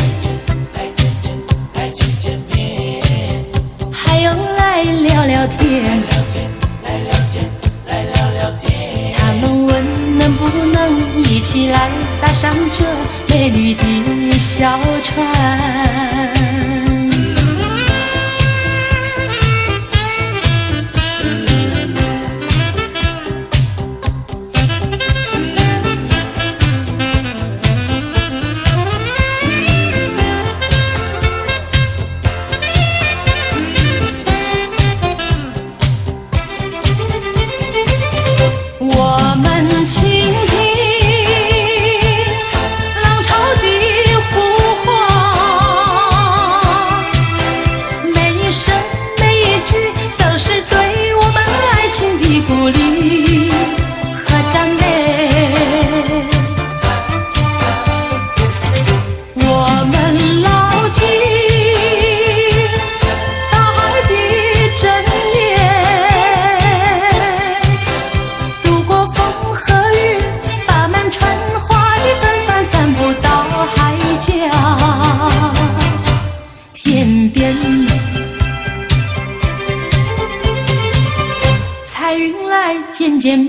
还有来聊聊天，他们问能不能一起来搭上这美丽的小船。我们倾听浪潮的呼唤，每一声每一句都是对我们爱情的鼓励和赞美。我们牢记大海的箴言，度过风和雨，把满船花的芬芳散布到海角天边。彩云来见见面，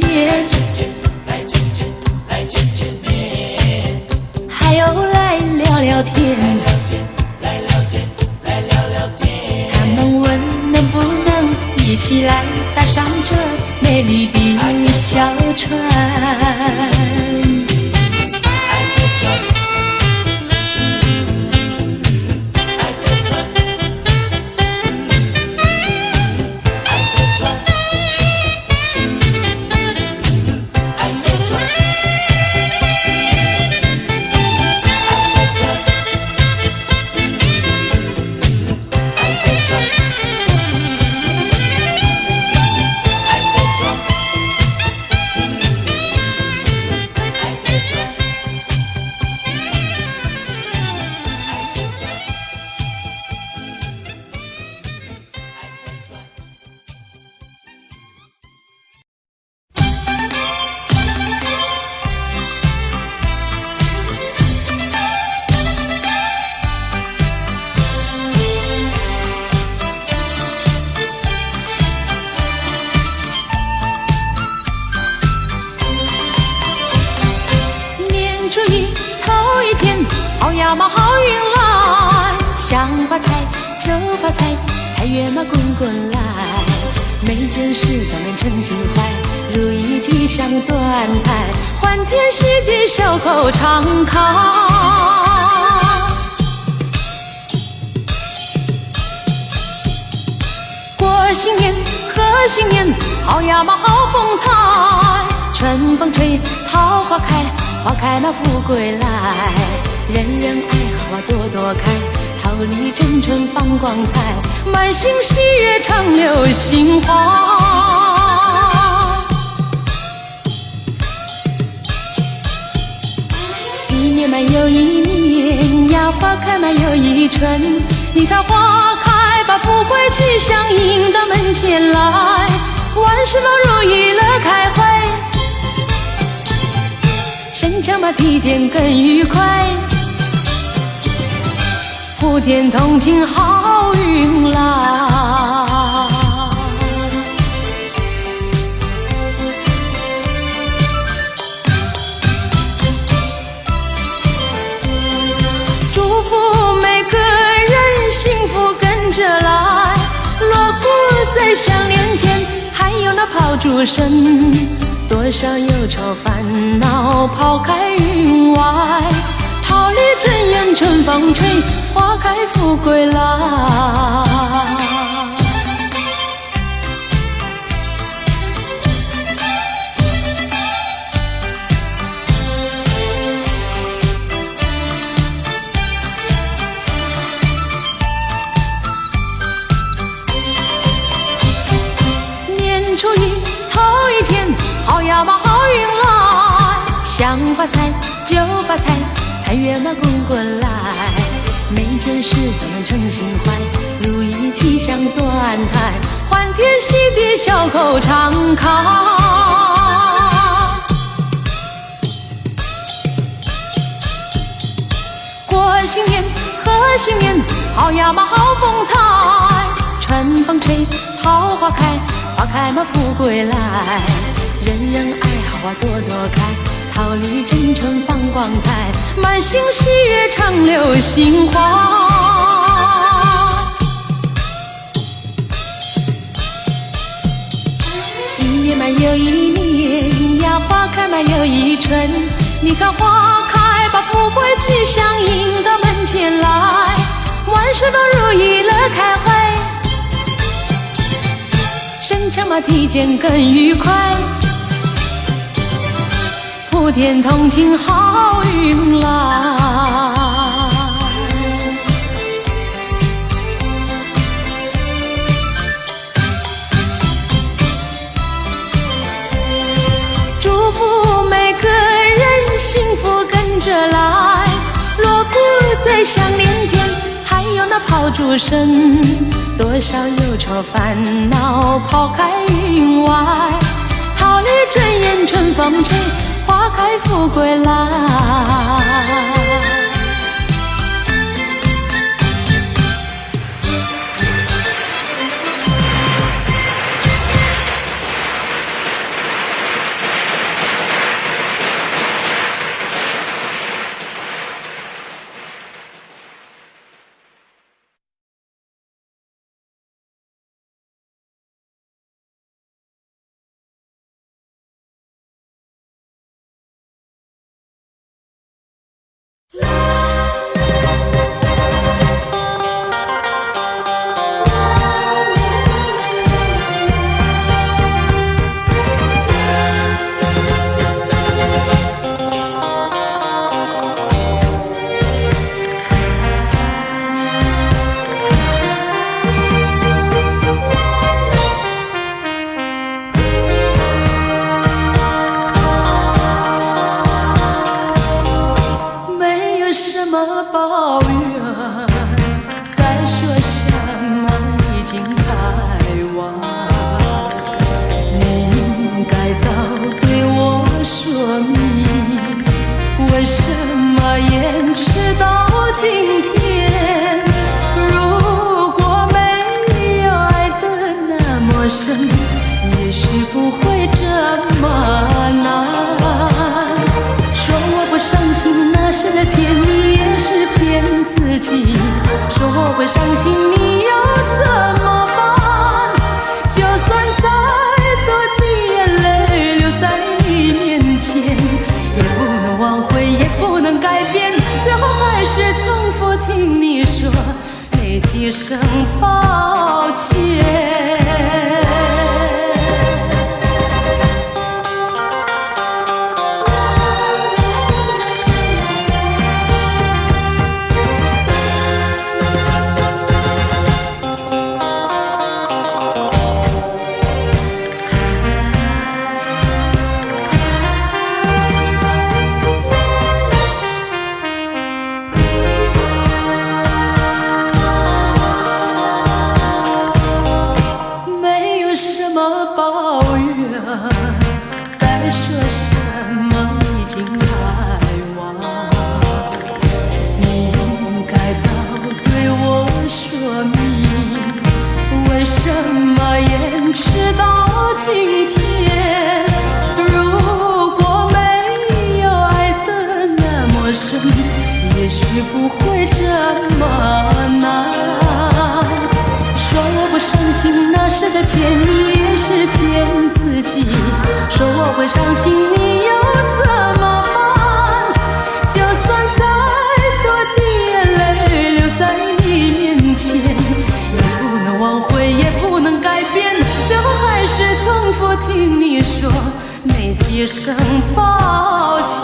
还有来聊聊天，他们问能不能一起来搭上这美丽的小船。好呀嘛好运来，想发财就发财，财源嘛滚滚来，每件事都能称心怀，如意吉祥端台，欢天喜地笑口常开。过新年贺新年，好呀嘛好风采，春风吹桃花开，花开嘛富贵来，人人爱花朵朵开，桃李争春放光彩，满心喜悦常流杏花。一年满又一年呀，花开满又一春，你看花开把富贵吉嘛体检更愉快，普天同庆好运来。祝福每个人幸福跟着来，锣鼓在响连天，还有那炮竹声，多少忧愁烦恼抛开云外，桃李争艳春风吹，花开富贵来。年初一头一天，好呀嘛好运来，想发财就发财，财源嘛滚滚来，每件事都能称心怀，如意吉祥断台，欢天喜地笑口常开。过新年贺新年，好呀嘛好风采，春风吹桃花开，花开嘛富贵来，人人爱好花朵朵开，桃李争春放光彩，满心喜悦常流杏花。一年嘛又一年呀，花开嘛又一春，你看花开把富贵吉祥迎到门前来，万事都如意乐开怀，身强嘛体检更愉快，普天同庆好运来。祝福每个人幸福跟着来，锣鼓在响连天，还有那炮竹声，多少忧愁烦恼抛开云外，桃李争艳春风吹，花开富贵来。也许不会这么难。说我不伤心，那是骗你，也是骗自己。说我会伤心，你又怎么办？就算再多的眼泪流在你面前，也不能挽回，也不能改变，最后还是重复听你说那几声抱歉。到今天。如果没有爱得那么深，也许不会这么难。说我不伤心，那是在骗你，也是骗自己。说我会伤心，你又怎么办？就算再多的眼泪流在你面前，也不能挽回，也不能改变，最后还是重复听你说那几声抱歉。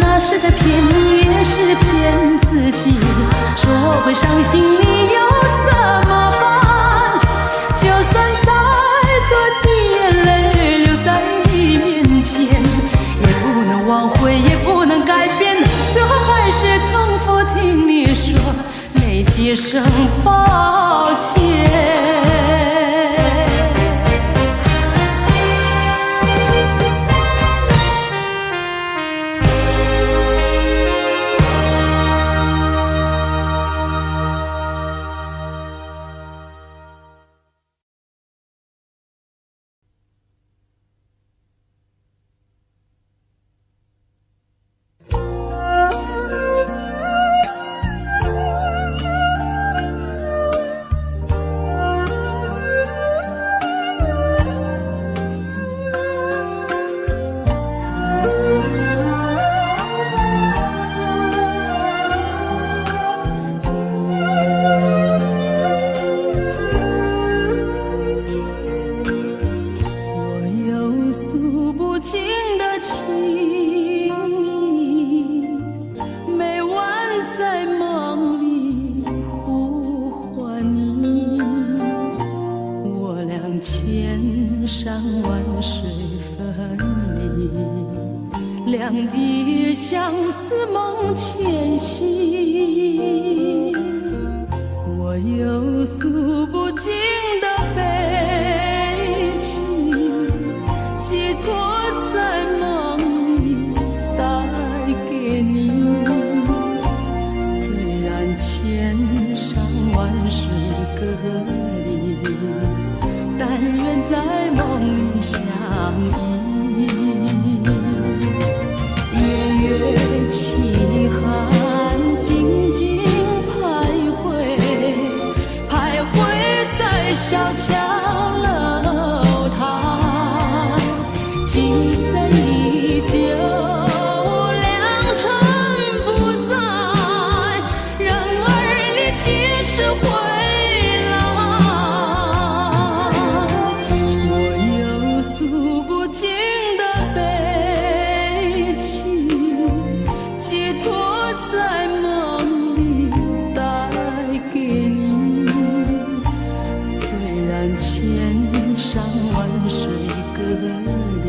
那是在骗你，也是骗自己。说我会伤心，你又怎么办？就算再多的眼泪流在你面前，也不能挽回，也不能改变，最后还是重复听你说那几声抱歉。两地相思梦牵系，我有诉不尽的悲情，寄托在梦里带给你。虽然千山万水隔离，但愿在梦里相依。凄寒静静徘徊，徘徊在小桥楼台，景色依旧，良辰不在，人儿离几时回来？我有诉不尽的悲情，寄托在梦里带给你。虽然千山万水隔离，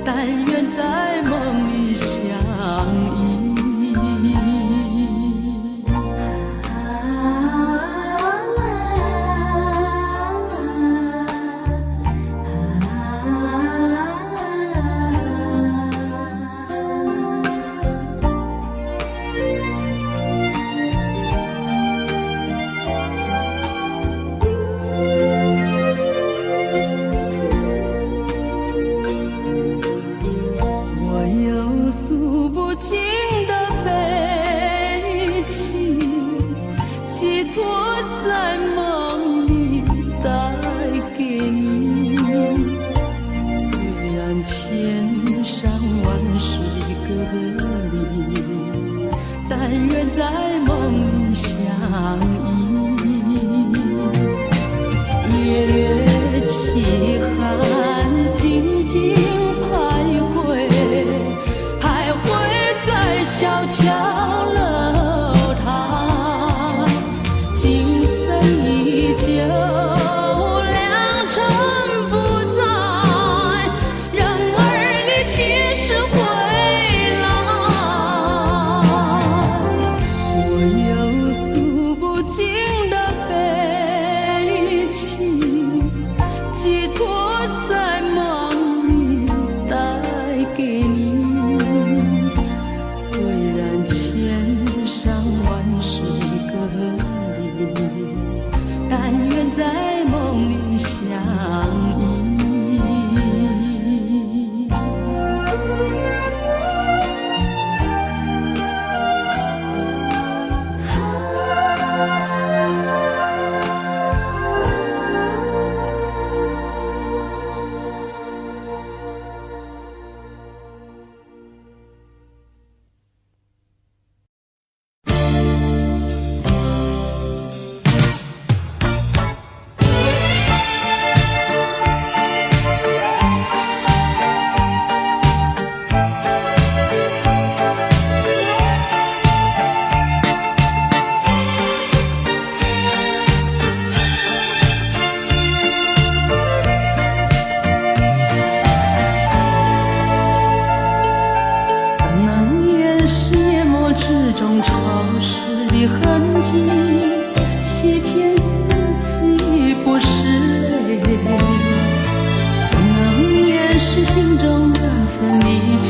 但愿在梦里相依。诉不尽的悲情，寄托在梦里带给你。虽然千山万水隔离，但愿在梦里相依。夜月凄寒静静徘徊，小桥楼台，景色依旧，良辰不在，人儿离几时回来？种潮湿的痕迹，欺骗自己不是泪，怎能掩饰心中那份离奇？